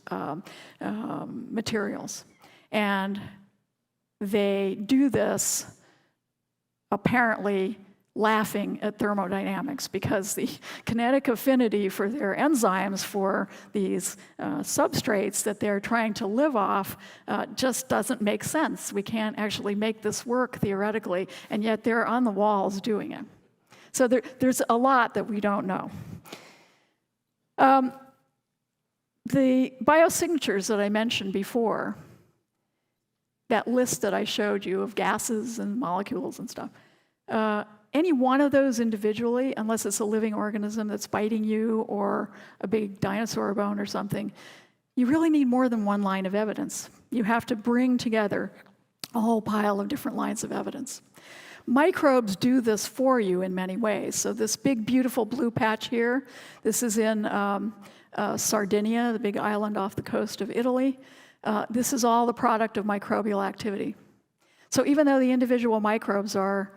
materials. And they do this apparently laughing at thermodynamics because the kinetic affinity for their enzymes for these substrates that they're trying to live off just doesn't make sense. We can't actually make this work theoretically, and yet they're on the walls doing it. So there's a lot that we don't know. The biosignatures that I mentioned before, that list that I showed you of gases and molecules and stuff, any one of those individually, unless it's a living organism that's biting you or a big dinosaur bone or something, you really need more than one line of evidence. You have to bring together a whole pile of different lines of evidence. Microbes do this for you in many ways. So this big, beautiful blue patch here, this is in Sardinia, the big island off the coast of Italy. This is all the product of microbial activity. So even though the individual microbes are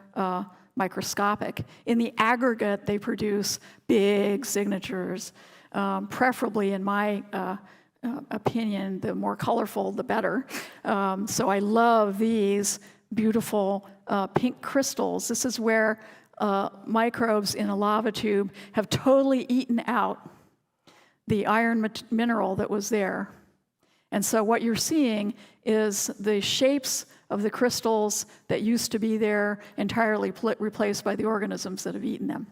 microscopic. In the aggregate, they produce big signatures, preferably, in my opinion, the more colorful, the better. So I love these beautiful pink crystals. This is where microbes in a lava tube have totally eaten out the iron mineral that was there. And so what you're seeing is the shapes of the crystals that used to be there entirely replaced by the organisms that have eaten them.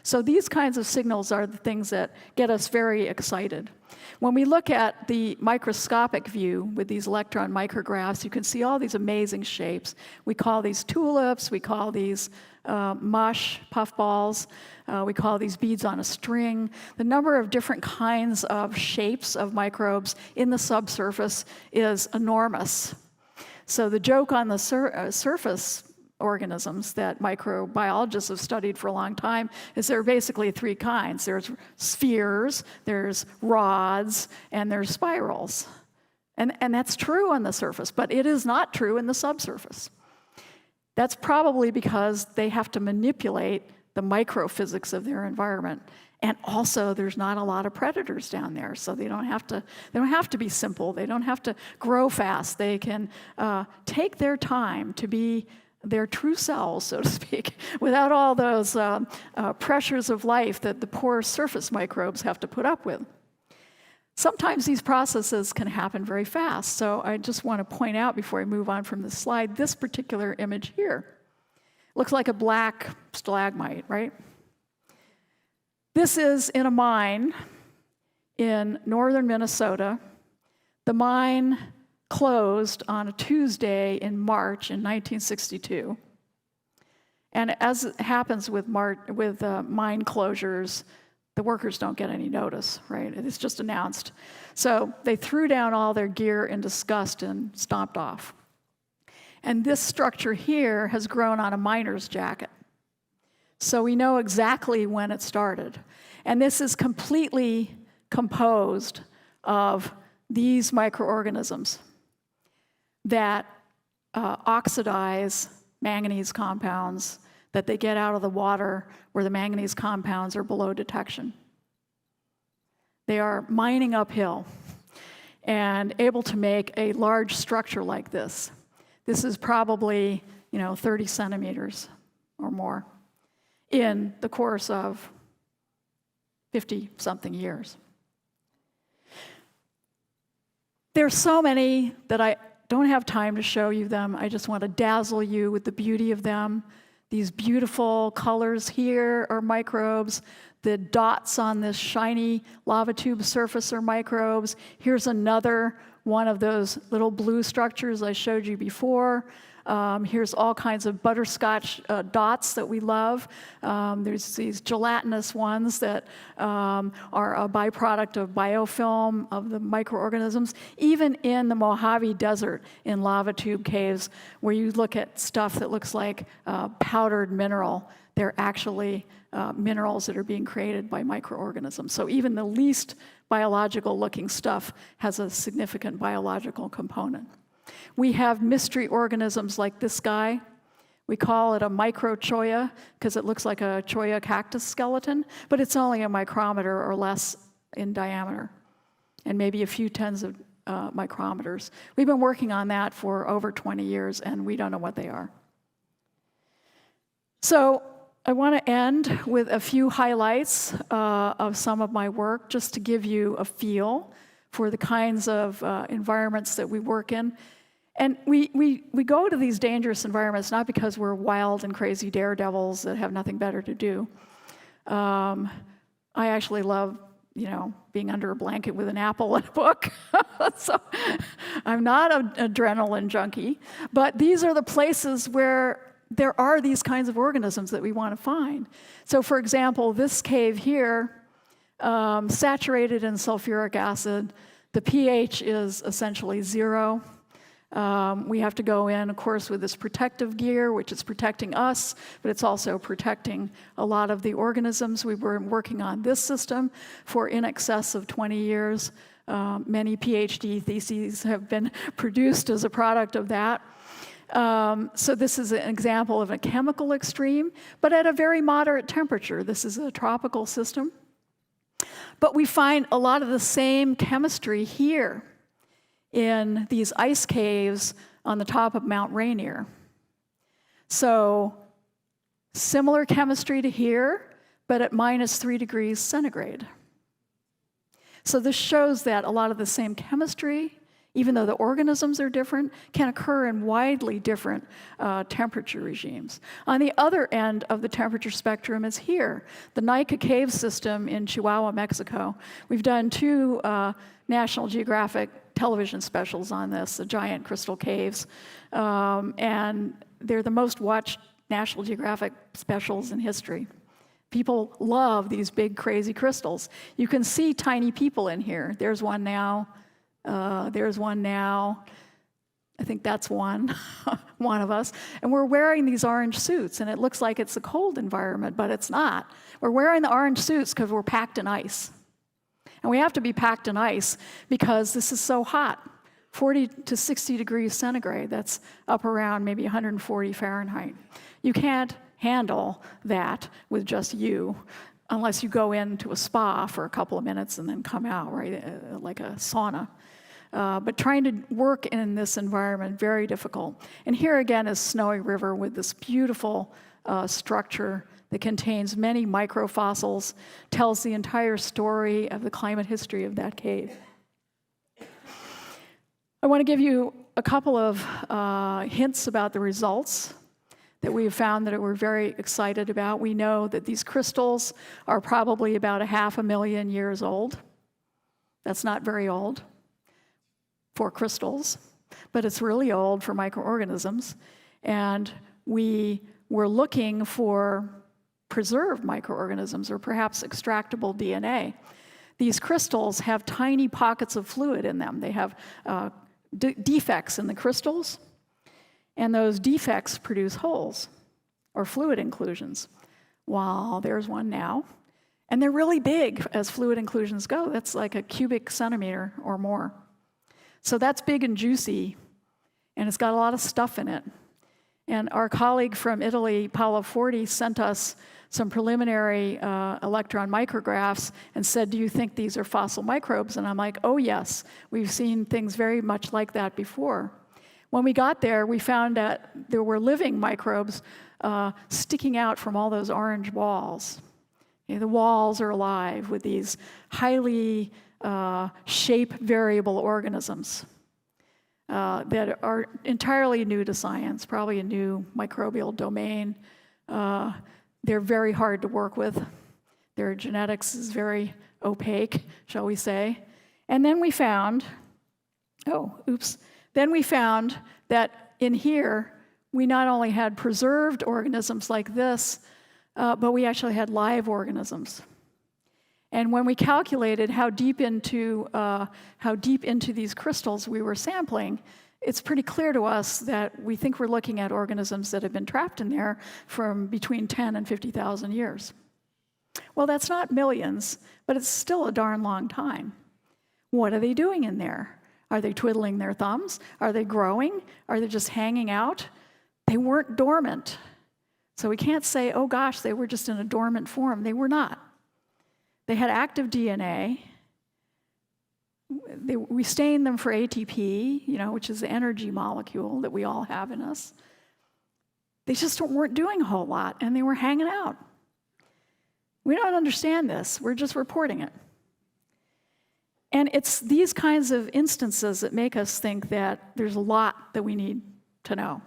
So these kinds of signals are the things that get us very excited. When we look at the microscopic view with these electron micrographs, you can see all these amazing shapes. We call these tulips, we call these mush, puffballs, we call these beads on a string. The number of different kinds of shapes of microbes in the subsurface is enormous. So the joke on the surface organisms that microbiologists have studied for a long time is there are basically three kinds. There's spheres, there's rods, and there's spirals. And that's true on the surface, but it is not true in the subsurface. That's probably because they have to manipulate the microphysics of their environment. And also, there's not a lot of predators down there, so they don't have to be simple. They don't have to grow fast. They can take their time to be their true selves, so to speak, without all those pressures of life that the poor surface microbes have to put up with. Sometimes these processes can happen very fast, so I just want to point out before I move on from this slide, this particular image here. Looks like a black stalagmite, right? This is in a mine in northern Minnesota. The mine closed on a Tuesday in March in 1962. And as it happens with mine closures, the workers don't get any notice, right? It's just announced. So they threw down all their gear in disgust and stomped off. And this structure here has grown on a miner's jacket. So we know exactly when it started. And this is completely composed of these microorganisms that oxidize manganese compounds that they get out of the water where the manganese compounds are below detection. They are mining uphill and able to make a large structure like this. This is probably, 30 centimeters or more in the course of 50-something years. There's so many that I don't have time to show you them. I just want to dazzle you with the beauty of them. These beautiful colors here are microbes. The dots on this shiny lava tube surface are microbes. Here's another one of those little blue structures I showed you before. Here's all kinds of butterscotch dots that we love. There's these gelatinous ones that are a byproduct of biofilm of the microorganisms. Even in the Mojave Desert in lava tube caves, where you look at stuff that looks like powdered mineral, they're actually minerals that are being created by microorganisms. So even the least biological looking stuff has a significant biological component. We have mystery organisms like this guy. We call it a microchoya because it looks like a choya cactus skeleton, but it's only a micrometer or less in diameter, and maybe a few tens of micrometers. We've been working on that for over 20 years, and we don't know what they are. So I want to end with a few highlights of some of my work, just to give you a feel for the kinds of environments that we work in. And we go to these dangerous environments not because we're wild and crazy daredevils that have nothing better to do. I actually love, being under a blanket with an apple and a book. So I'm not an adrenaline junkie, but these are the places where there are these kinds of organisms that we want to find. So for example, this cave here, saturated in sulfuric acid, the pH is essentially 0. We have to go in, of course, with this protective gear, which is protecting us, but it's also protecting a lot of the organisms. We've been working on this system for in excess of 20 years. Many PhD theses have been produced as a product of that. So this is an example of a chemical extreme, but at a very moderate temperature. This is a tropical system. But we find a lot of the same chemistry here in these ice caves on the top of Mount Rainier. So similar chemistry to here, but at -3 degrees centigrade. So this shows that a lot of the same chemistry, even though the organisms are different, can occur in widely different temperature regimes. On the other end of the temperature spectrum is here, the Nika Cave System in Chihuahua, Mexico. We've done 2 National Geographic television specials on this, the giant crystal caves, and they're the most watched National Geographic specials in history. People love these big, crazy crystals. You can see tiny people in here. There's one now. There's one now. I think that's one, one of us. And we're wearing these orange suits, and it looks like it's a cold environment, but it's not. We're wearing the orange suits because we're packed in ice. And we have to be packed in ice because this is so hot, 40 to 60 degrees centigrade. That's up around maybe 140 Fahrenheit. You can't handle that with just you unless you go into a spa for a couple of minutes and then come out, right, like a sauna. But trying to work in this environment, very difficult. And here again is Snowy River with this beautiful structure that contains many microfossils, tells the entire story of the climate history of that cave. I want to give you a couple of hints about the results that we have found that we're very excited about. We know that these crystals are probably about 500,000 years old. That's not very old for crystals, but it's really old for microorganisms. And we were looking for preserved microorganisms or perhaps extractable DNA. These crystals have tiny pockets of fluid in them. They have defects in the crystals, and those defects produce holes or fluid inclusions. Well, there's one now. And they're really big as fluid inclusions go. That's like a cubic centimeter or more. So that's big and juicy, and it's got a lot of stuff in it. And our colleague from Italy, Paolo Forti, sent us some preliminary electron micrographs and said, do you think these are fossil microbes? And I'm like, oh yes, we've seen things very much like that before. When we got there, we found that there were living microbes sticking out from all those orange walls. Okay, the walls are alive with these highly shape variable organisms that are entirely new to science, probably a new microbial domain. They're very hard to work with. Their genetics is very opaque, shall we say. And then we found, then we found that in here, we not only had preserved organisms like this, but we actually had live organisms. And when we calculated how deep into these crystals we were sampling, it's pretty clear to us that we think we're looking at organisms that have been trapped in there from between 10 and 50,000 years. Well, that's not millions, but it's still a darn long time. What are they doing in there? Are they twiddling their thumbs? Are they growing? Are they just hanging out? They weren't dormant. So we can't say, oh gosh, they were just in a dormant form. They were not. They had active DNA. We stained them for ATP, which is the energy molecule that we all have in us. They just weren't doing a whole lot, and they were hanging out. We don't understand this. We're just reporting it. And it's these kinds of instances that make us think that there's a lot that we need to know.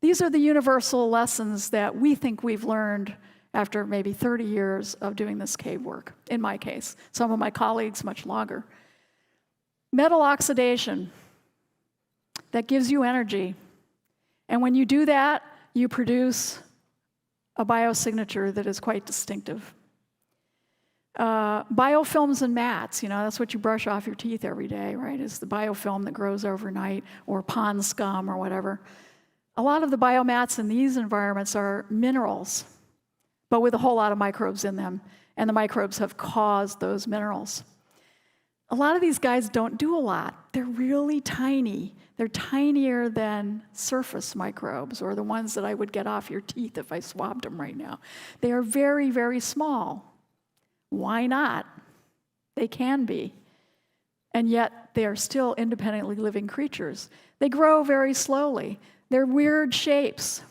These are the universal lessons that we think we've learned after maybe 30 years of doing this cave work, in my case. Some of my colleagues much longer. Metal oxidation, that gives you energy. And when you do that, you produce a biosignature that is quite distinctive. Biofilms and mats, that's what you brush off your teeth every day, right? It's the biofilm that grows overnight, or pond scum or whatever. A lot of the biomats in these environments are minerals, but with a whole lot of microbes in them, and the microbes have caused those minerals. a lot of these guys don't do a lot. They're really tiny. They're tinier than surface microbes, or the ones that I would get off your teeth if I swabbed them right now. They are very, very small. Why not? They can be. And yet they are still independently living creatures. They grow very slowly. They're weird shapes.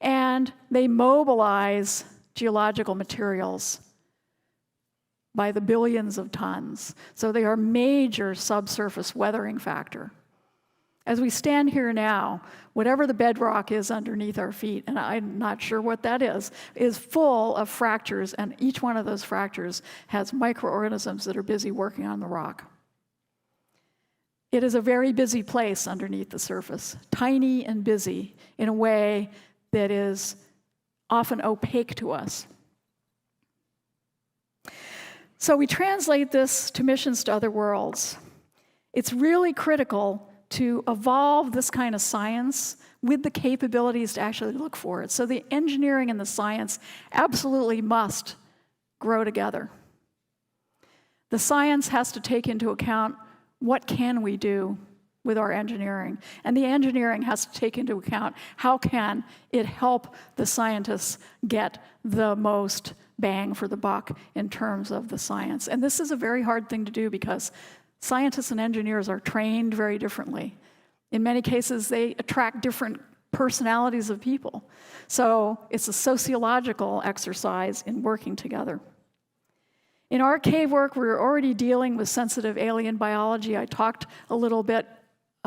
And they mobilize geological materials by the billions of tons. So they are a major subsurface weathering factor. As we stand here now, whatever the bedrock is underneath our feet, and I'm not sure what that is full of fractures, and each one of those fractures has microorganisms that are busy working on the rock. It is a very busy place underneath the surface, tiny and busy in a way that is often opaque to us. So we translate this to missions to other worlds. It's really critical to evolve this kind of science with the capabilities to actually look for it. So the engineering and the science absolutely must grow together. The science has to take into account what can we do with our engineering, and the engineering has to take into account how can it help the scientists get the most bang for the buck in terms of the science. And this is a very hard thing to do because scientists and engineers are trained very differently. In many cases, they attract different personalities of people. So it's a sociological exercise in working together. In our cave work, we're already dealing with sensitive alien biology. I talked a little bit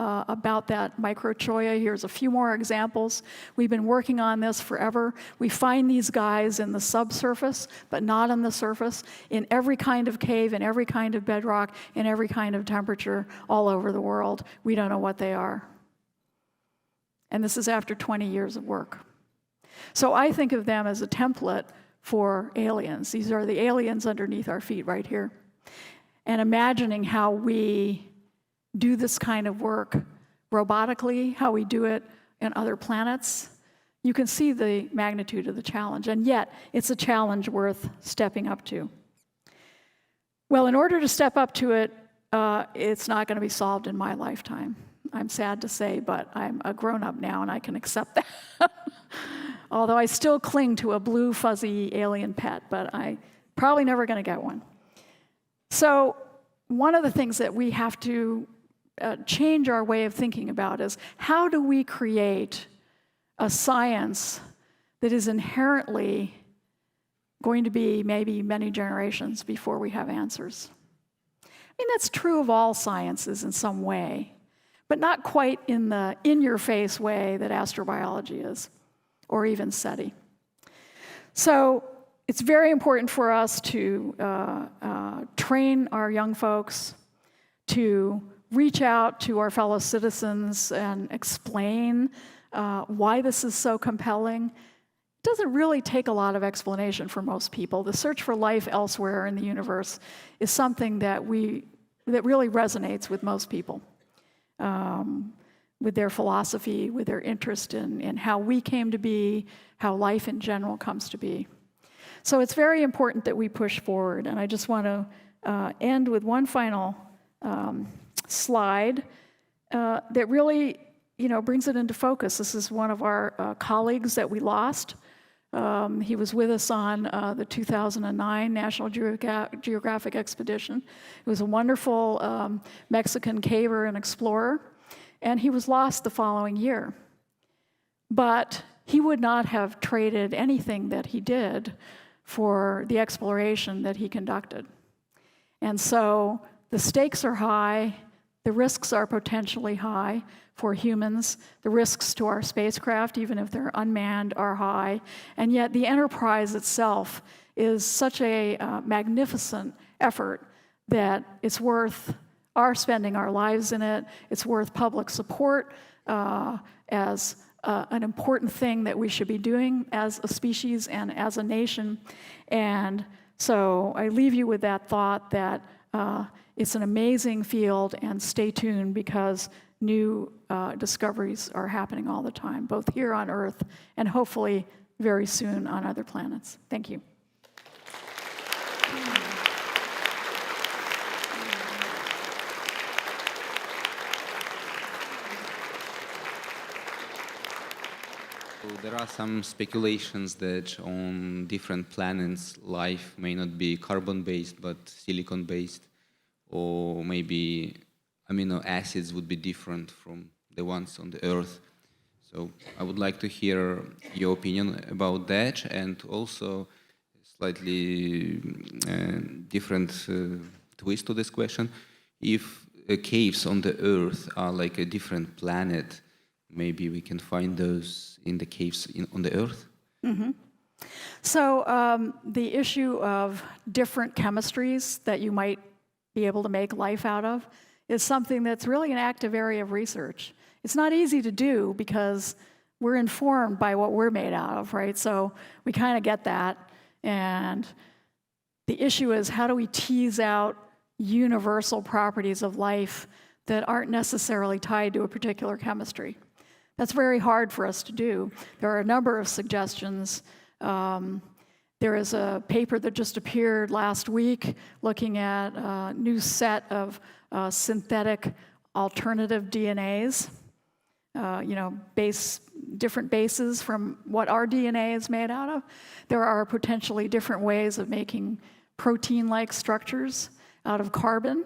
about that microchoia. Here's a few more examples. We've been working on this forever. We find these guys in the subsurface, but not on the surface, in every kind of cave, in every kind of bedrock, in every kind of temperature, all over the world. We don't know what they are. And this is after 20 years of work. So I think of them as a template for aliens. These are the aliens underneath our feet right here. And imagining how we do this kind of work robotically, how we do it in other planets, you can see the magnitude of the challenge. And yet, it's a challenge worth stepping up to. Well, in order to step up to it, it's not going to be solved in my lifetime. I'm sad to say, but I'm a grown-up now, and I can accept that. Although I still cling to a blue, fuzzy alien pet, but I'm probably never going to get one. So one of the things that we have to change our way of thinking about is how do we create a science that is inherently going to be maybe many generations before we have answers? I mean, that's true of all sciences in some way, but not quite in the in-your-face way that astrobiology is, or even SETI. So it's very important for us to train our young folks, to reach out to our fellow citizens and explain why this is so compelling. It doesn't really take a lot of explanation for most people. The search for life elsewhere in the universe is something that really resonates with most people, with their philosophy, with their interest in how we came to be, how life in general comes to be. So it's very important that we push forward, and I just want to end with one final slide that really, brings it into focus. This is one of our colleagues that we lost. He was with us on the 2009 National Geographic expedition. He was a wonderful Mexican caver and explorer, and he was lost the following year. But he would not have traded anything that he did for the exploration that he conducted. And so the stakes are high, the risks are potentially high for humans, the risks to our spacecraft, even if they're unmanned, are high, and yet the enterprise itself is such a magnificent effort that it's worth our spending our lives in it. It's worth public support as an important thing that we should be doing as a species and as a nation. And so I leave you with that thought that it's an amazing field, and stay tuned because new discoveries are happening all the time, both here on Earth and hopefully very soon on other planets. Thank you. There are some speculations that on different planets life may not be carbon-based but silicon-based, or maybe amino acids would be different from the ones on the Earth. So I would like to hear your opinion about that, and also slightly different twist to this question. If caves on the Earth are like a different planet, maybe we can find those in the caves on the Earth? Mm-hmm. So the issue of different chemistries that you might be able to make life out of is something that's really an active area of research. It's not easy to do because we're informed by what we're made out of, right? So we kind of get that. And the issue is, how do we tease out universal properties of life that aren't necessarily tied to a particular chemistry? That's very hard for us to do. There are a number of suggestions. There is a paper that just appeared last week looking at a new set of synthetic alternative DNAs, different bases from what our DNA is made out of. There are potentially different ways of making protein-like structures out of carbon.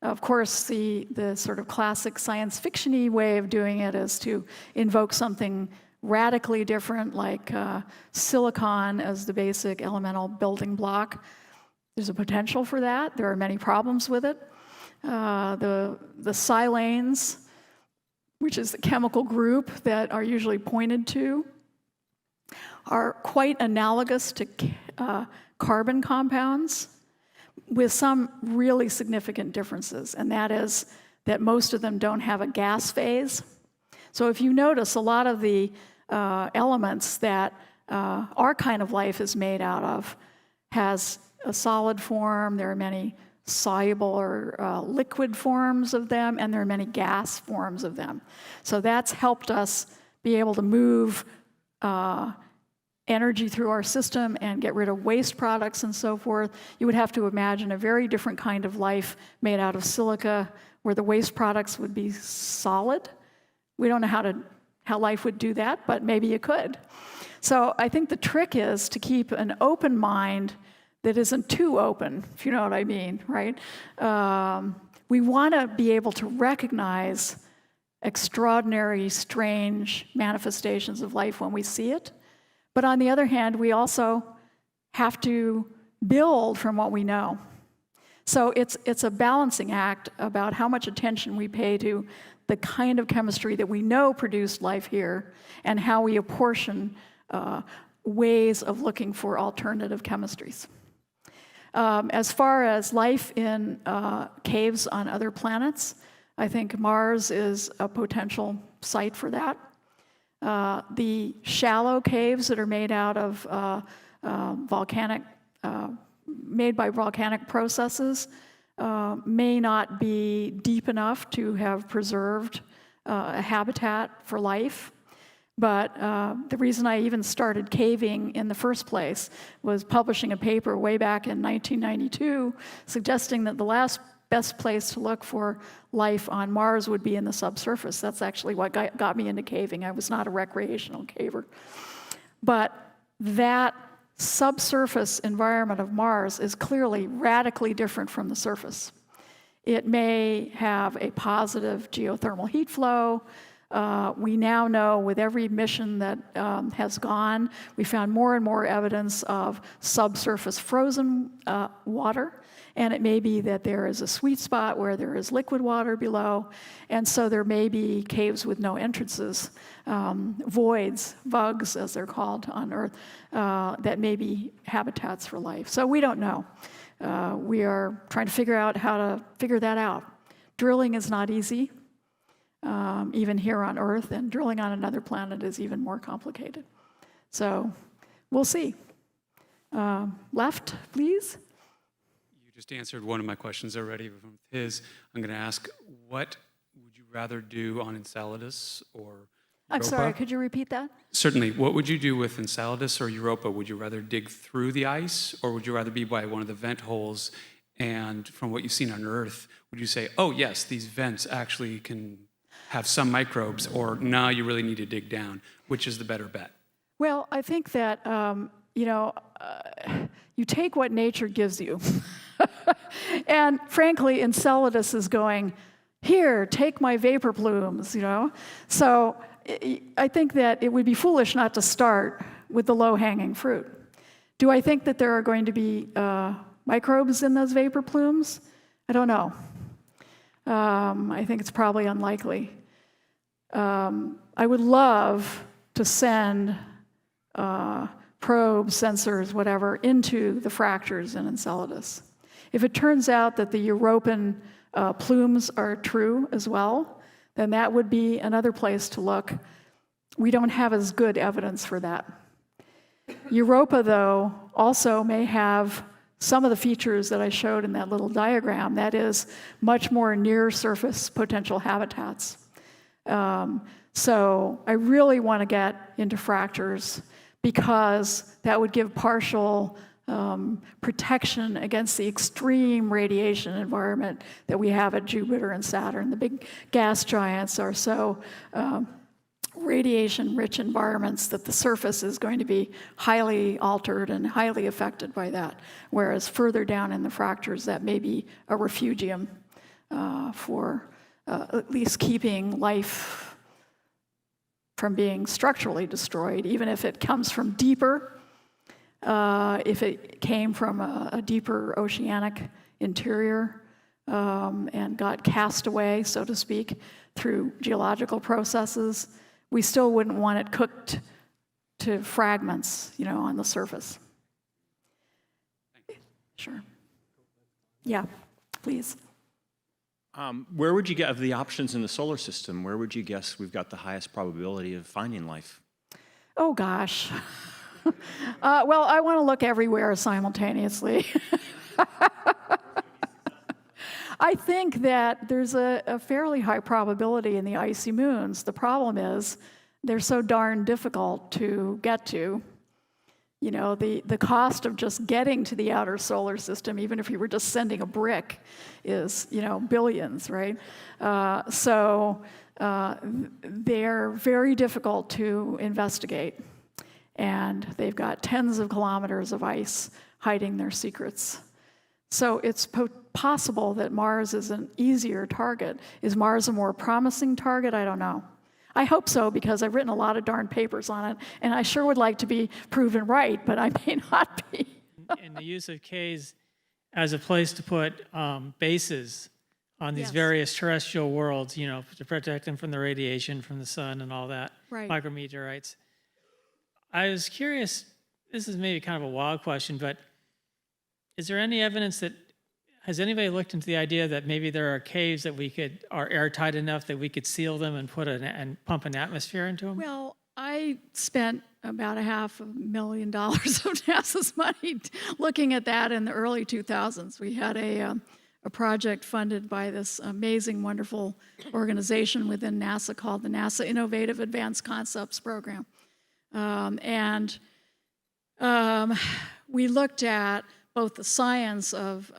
Of course, the sort of classic science fiction-y way of doing it is to invoke something radically different, like silicon as the basic elemental building block. There's a potential for that. There are many problems with it. The silanes, which is the chemical group that are usually pointed to, are quite analogous to carbon compounds, with some really significant differences, and that is that most of them don't have a gas phase. So if you notice, a lot of the elements that our kind of life is made out of has a solid form. There are many soluble or liquid forms of them, and there are many gas forms of them. So that's helped us be able to move energy through our system and get rid of waste products and so forth. You would have to imagine a very different kind of life made out of silica, where the waste products would be solid. We don't know how life would do that, but maybe you could. So I think the trick is to keep an open mind that isn't too open, if you know what I mean, right? We want to be able to recognize extraordinary, strange manifestations of life when we see it. But on the other hand, we also have to build from what we know. So it's a balancing act about how much attention we pay to the kind of chemistry that we know produced life here, and how we apportion ways of looking for alternative chemistries. As far as life in caves on other planets, I think Mars is a potential site for that. The shallow caves that are made out of made by volcanic processes may not be deep enough to have preserved a habitat for life. But the reason I even started caving in the first place was publishing a paper way back in 1992 suggesting that the best place to look for life on Mars would be in the subsurface. That's actually what got me into caving. I was not a recreational caver. But that subsurface environment of Mars is clearly radically different from the surface. It may have a positive geothermal heat flow. We now know with every mission that has gone, we found more and more evidence of subsurface frozen water. And it may be that there is a sweet spot where there is liquid water below. And so there may be caves with no entrances, voids, vugs as they're called on Earth, that may be habitats for life. So we don't know. We are trying to figure out how to figure that out. Drilling is not easy, even here on Earth, and drilling on another planet is even more complicated. So we'll see. Left, please. You just answered one of my questions already with his. I'm going to ask, what would you rather do on Enceladus or Europa? I'm sorry, could you repeat that? Certainly. What would you do with Enceladus or Europa? Would you rather dig through the ice, or would you rather be by one of the vent holes? And from what you've seen on Earth, would you say, oh, yes, these vents actually can have some microbes, or no, you really need to dig down? Which is the better bet? Well, I think that, you take what nature gives you. And frankly, Enceladus is going, here, take my vapor plumes, So I think that it would be foolish not to start with the low-hanging fruit. Do I think that there are going to be microbes in those vapor plumes? I don't know. I think it's probably unlikely. I would love to send probes, sensors, whatever, into the fractures in Enceladus. If it turns out that the European plumes are true as well, then that would be another place to look. We don't have as good evidence for that. Europa, though, also may have some of the features that I showed in that little diagram, that is, much more near-surface potential habitats. So I really want to get into fractures because that would give partial protection against the extreme radiation environment that we have at Jupiter and Saturn. The big gas giants are so radiation-rich environments that the surface is going to be highly altered and highly affected by that, whereas further down in the fractures, that may be a refugium for at least keeping life from being structurally destroyed, even if it comes from deeper, if it came from a deeper oceanic interior and got cast away, so to speak, through geological processes, we still wouldn't want it cooked to fragments, on the surface. Sure. Yeah, please. Where would you get, of the options in the solar system, where would you guess we've got the highest probability of finding life? Oh, gosh. Well, I want to look everywhere simultaneously. I think that there's a fairly high probability in the icy moons. The problem is they're so darn difficult to get to. The cost of just getting to the outer solar system, even if you were just sending a brick, is, billions, right? So they're very difficult to investigate. And they've got tens of kilometers of ice hiding their secrets. So it's possible that Mars is an easier target. Is Mars a more promising target? I don't know. I hope so, because I've written a lot of darn papers on it, and I sure would like to be proven right, but I may not be. And the use of caves as a place to put bases on these Yes. various terrestrial worlds, to protect them from the radiation from the sun and all that, Right. micrometeorites. I was curious, this is maybe kind of a wild question, but is there any evidence has anybody looked into the idea that maybe there are caves that are airtight enough that we could seal them and and pump an atmosphere into them? Well, I spent about $500,000 of NASA's money looking at that in the early 2000s. We had a project funded by this amazing, wonderful organization within NASA called the NASA Innovative Advanced Concepts Program. We looked at both the science of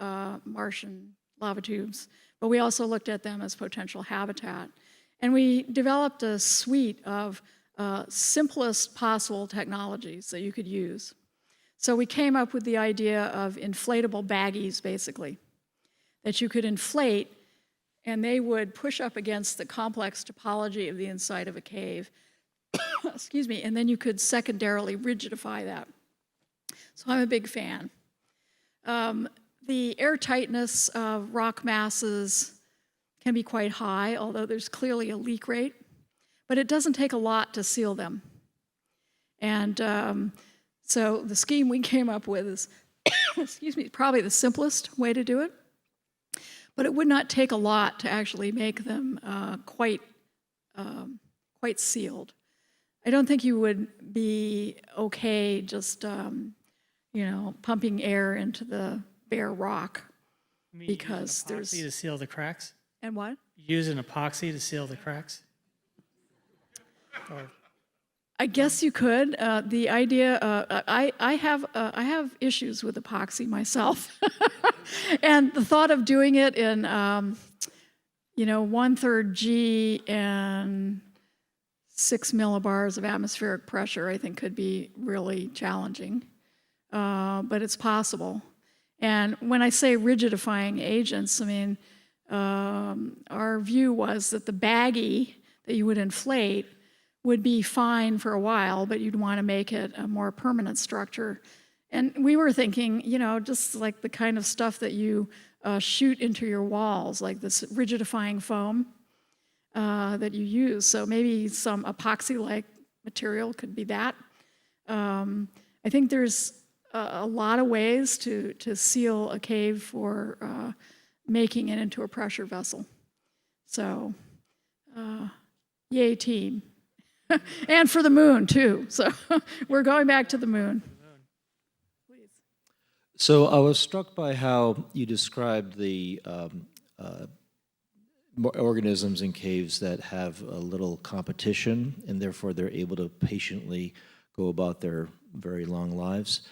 Martian lava tubes, but we also looked at them as potential habitat. And we developed a suite of simplest possible technologies that you could use. So we came up with the idea of inflatable baggies, basically, that you could inflate, and they would push up against the complex topology of the inside of a cave, excuse me, and then you could secondarily rigidify that. So I'm a big fan. The airtightness of rock masses can be quite high, although there's clearly a leak rate, but it doesn't take a lot to seal them. And so the scheme we came up with is, excuse me, probably the simplest way to do it, but it would not take a lot to actually make them quite sealed. I don't think you would be okay just pumping air into the bare rock, because there's epoxy to seal the cracks. And what? Use an epoxy to seal the cracks. Or I guess you could. The idea, I have issues with epoxy myself, and the thought of doing it in 1/3 G and 6 millibars of atmospheric pressure, I think could be really challenging, but it's possible. And when I say rigidifying agents, I mean, our view was that the baggie that you would inflate would be fine for a while, but you'd want to make it a more permanent structure. And we were thinking, you know, just like the kind of stuff that you shoot into your walls, like this rigidifying foam that you use. So maybe some epoxy-like material could be that. I think there's a lot of ways to seal a cave for making it into a pressure vessel. So, yay team. And for the moon, too. So we're going back to the moon. Please. So I was struck by how you described the organisms in caves that have a little competition, and therefore they're able to patiently go about their very long lives.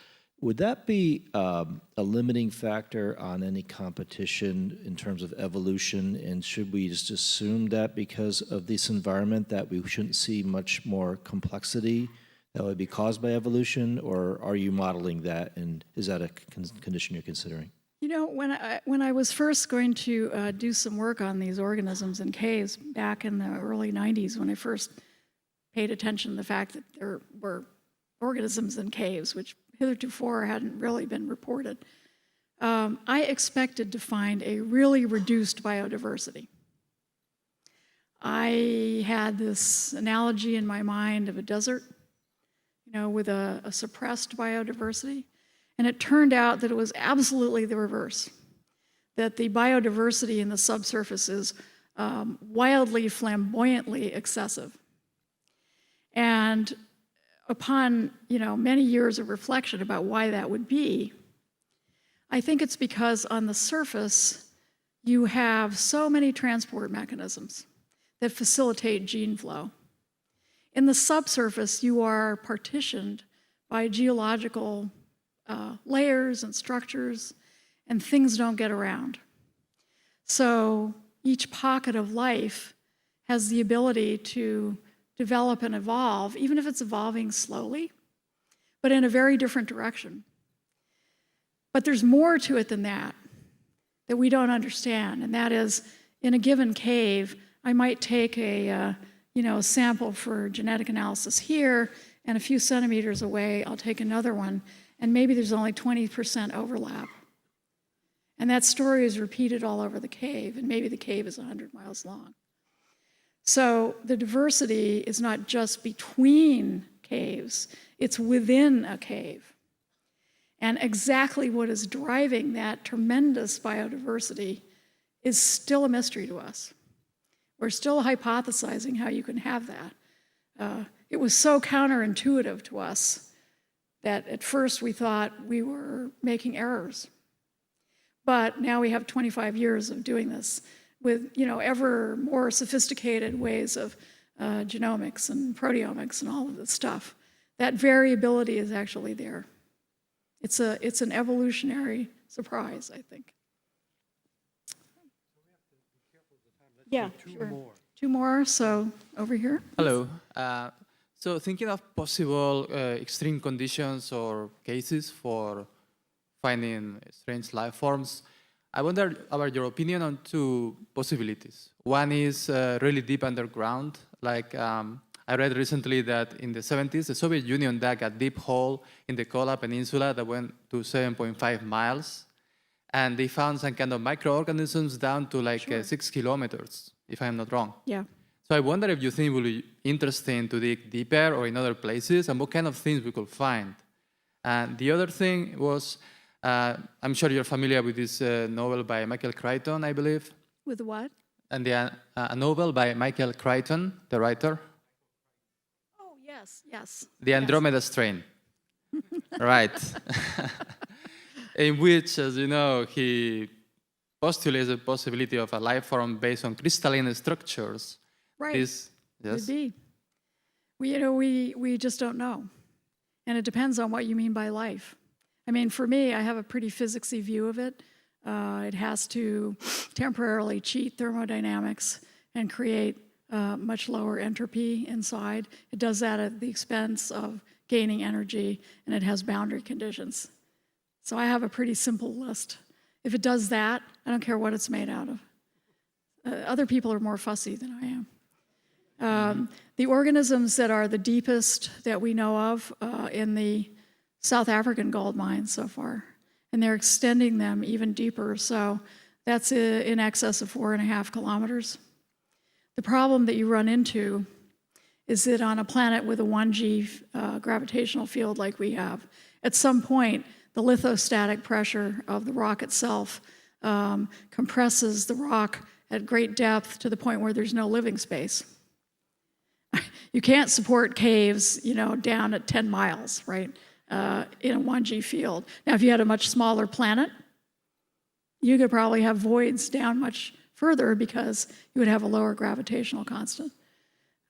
Would that be a limiting factor on any competition in terms of evolution? And should we just assume that because of this environment that we shouldn't see much more complexity that would be caused by evolution? Or are you modeling that, and is that a condition you're considering? You know, when I was first going to do some work on these organisms in caves back in the early 90s, when I first paid attention to the fact that there were organisms in caves, which heretofore hadn't really been reported, I expected to find a really reduced biodiversity. I had this analogy in my mind of a desert, you know, with a suppressed biodiversity. And it turned out that it was absolutely the reverse, that the biodiversity in the subsurface is wildly, flamboyantly excessive. And upon, you know, many years of reflection about why that would be, I think it's because on the surface, you have so many transport mechanisms that facilitate gene flow. In the subsurface, you are partitioned by geological layers and structures, and things don't get around. So each pocket of life has the ability to develop and evolve, even if it's evolving slowly, but in a very different direction. But there's more to it than that we don't understand, and that is, in a given cave, I might take a sample for genetic analysis here, and a few centimeters away, I'll take another one, and maybe there's only 20% overlap. And that story is repeated all over the cave, and maybe the cave is 100 miles long. So the diversity is not just between caves, it's within a cave. And exactly what is driving that tremendous biodiversity is still a mystery to us. We're still hypothesizing how you can have that. It was so counterintuitive to us that at first we thought we were making errors. But now we have 25 years of doing this with, you know, ever more sophisticated ways of genomics and proteomics and all of this stuff. That variability is actually there. It's an evolutionary surprise, I think. Yeah, sure. Two more, so over here. Hello. So thinking of possible extreme conditions or cases for finding strange life forms, I wonder about your opinion on two possibilities. One is really deep underground. Like I read recently that in the 70s, the Soviet Union dug a deep hole in the Kola Peninsula that went to 7.5 miles. And they found some kind of microorganisms down to like 6 kilometers, if I'm not wrong. Yeah. So I wonder if you think it would be interesting to dig deeper or in other places, and what kind of things we could find. And the other thing was, I'm sure you're familiar with this novel by Michael Crichton, I believe. With what? And a novel by Michael Crichton, the writer. Oh, yes. The Andromeda Strain. Right. In which, as you know, he postulates the possibility of a life form based on crystalline structures. Right. Yes. Could be. We just don't know. And it depends on what you mean by life. I mean, for me, I have a pretty physicsy view of it. It has to temporarily cheat thermodynamics and create much lower entropy inside. It does that at the expense of gaining energy, and it has boundary conditions. So I have a pretty simple list. If it does that, I don't care what it's made out of. Other people are more fussy than I am. The organisms that are the deepest that we know of in the South African gold mines so far, and they're extending them even deeper. So that's in excess of 4.5 kilometers. The problem that you run into is that on a planet with a 1G gravitational field like we have, at some point, the lithostatic pressure of the rock itself compresses the rock at great depth to the point where there's no living space. You can't support caves, down at 10 miles, right, in a 1G field. Now, if you had a much smaller planet, you could probably have voids down much further because you would have a lower gravitational constant.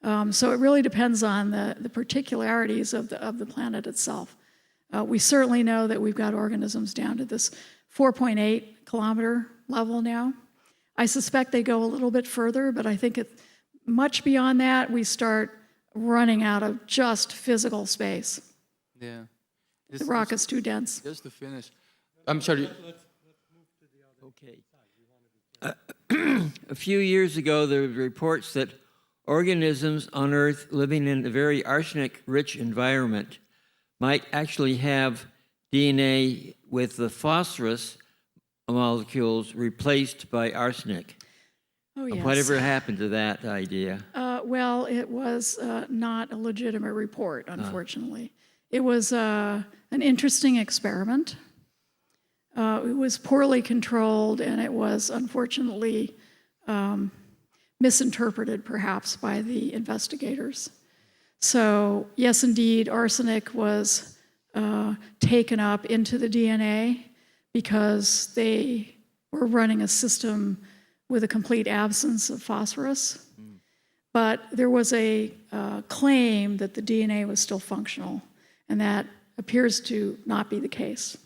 So it really depends on the particularities of the planet itself. We certainly know that we've got organisms down to this 4.8 kilometer level now. I suspect they go a little bit further, but I think much beyond that, we start running out of just physical space. Yeah. The rock is too dense. Just to finish, I'm sorry. Okay. A few years ago, there were reports that organisms on Earth living in a very arsenic-rich environment might actually have DNA with the phosphorus molecules replaced by arsenic. Oh, yes. Whatever happened to that idea? Well, it was not a legitimate report, unfortunately. It was an interesting experiment. It was poorly controlled, and it was unfortunately misinterpreted, perhaps, by the investigators. So, yes, indeed, arsenic was taken up into the DNA because they were running a system with a complete absence of phosphorus. But there was a claim that the DNA was still functional, and that appears to not be the case.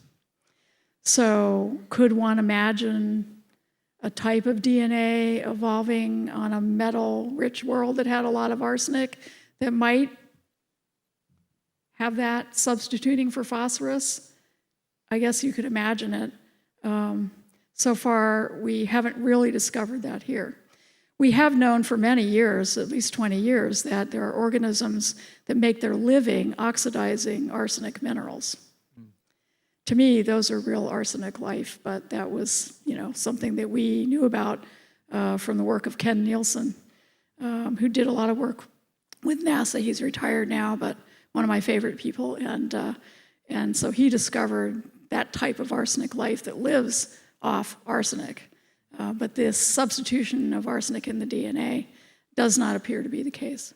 So could one imagine a type of DNA evolving on a metal-rich world that had a lot of arsenic that might have that substituting for phosphorus? I guess you could imagine it. So far, we haven't really discovered that here. We have known for many years, at least 20 years, that there are organisms that make their living oxidizing arsenic minerals. To me, those are real arsenic life, but that was, something that we knew about from the work of Ken Nielsen, who did a lot of work with NASA. He's retired now, but one of my favorite people, and so he discovered that type of arsenic life that lives off arsenic. But this substitution of arsenic in the DNA does not appear to be the case.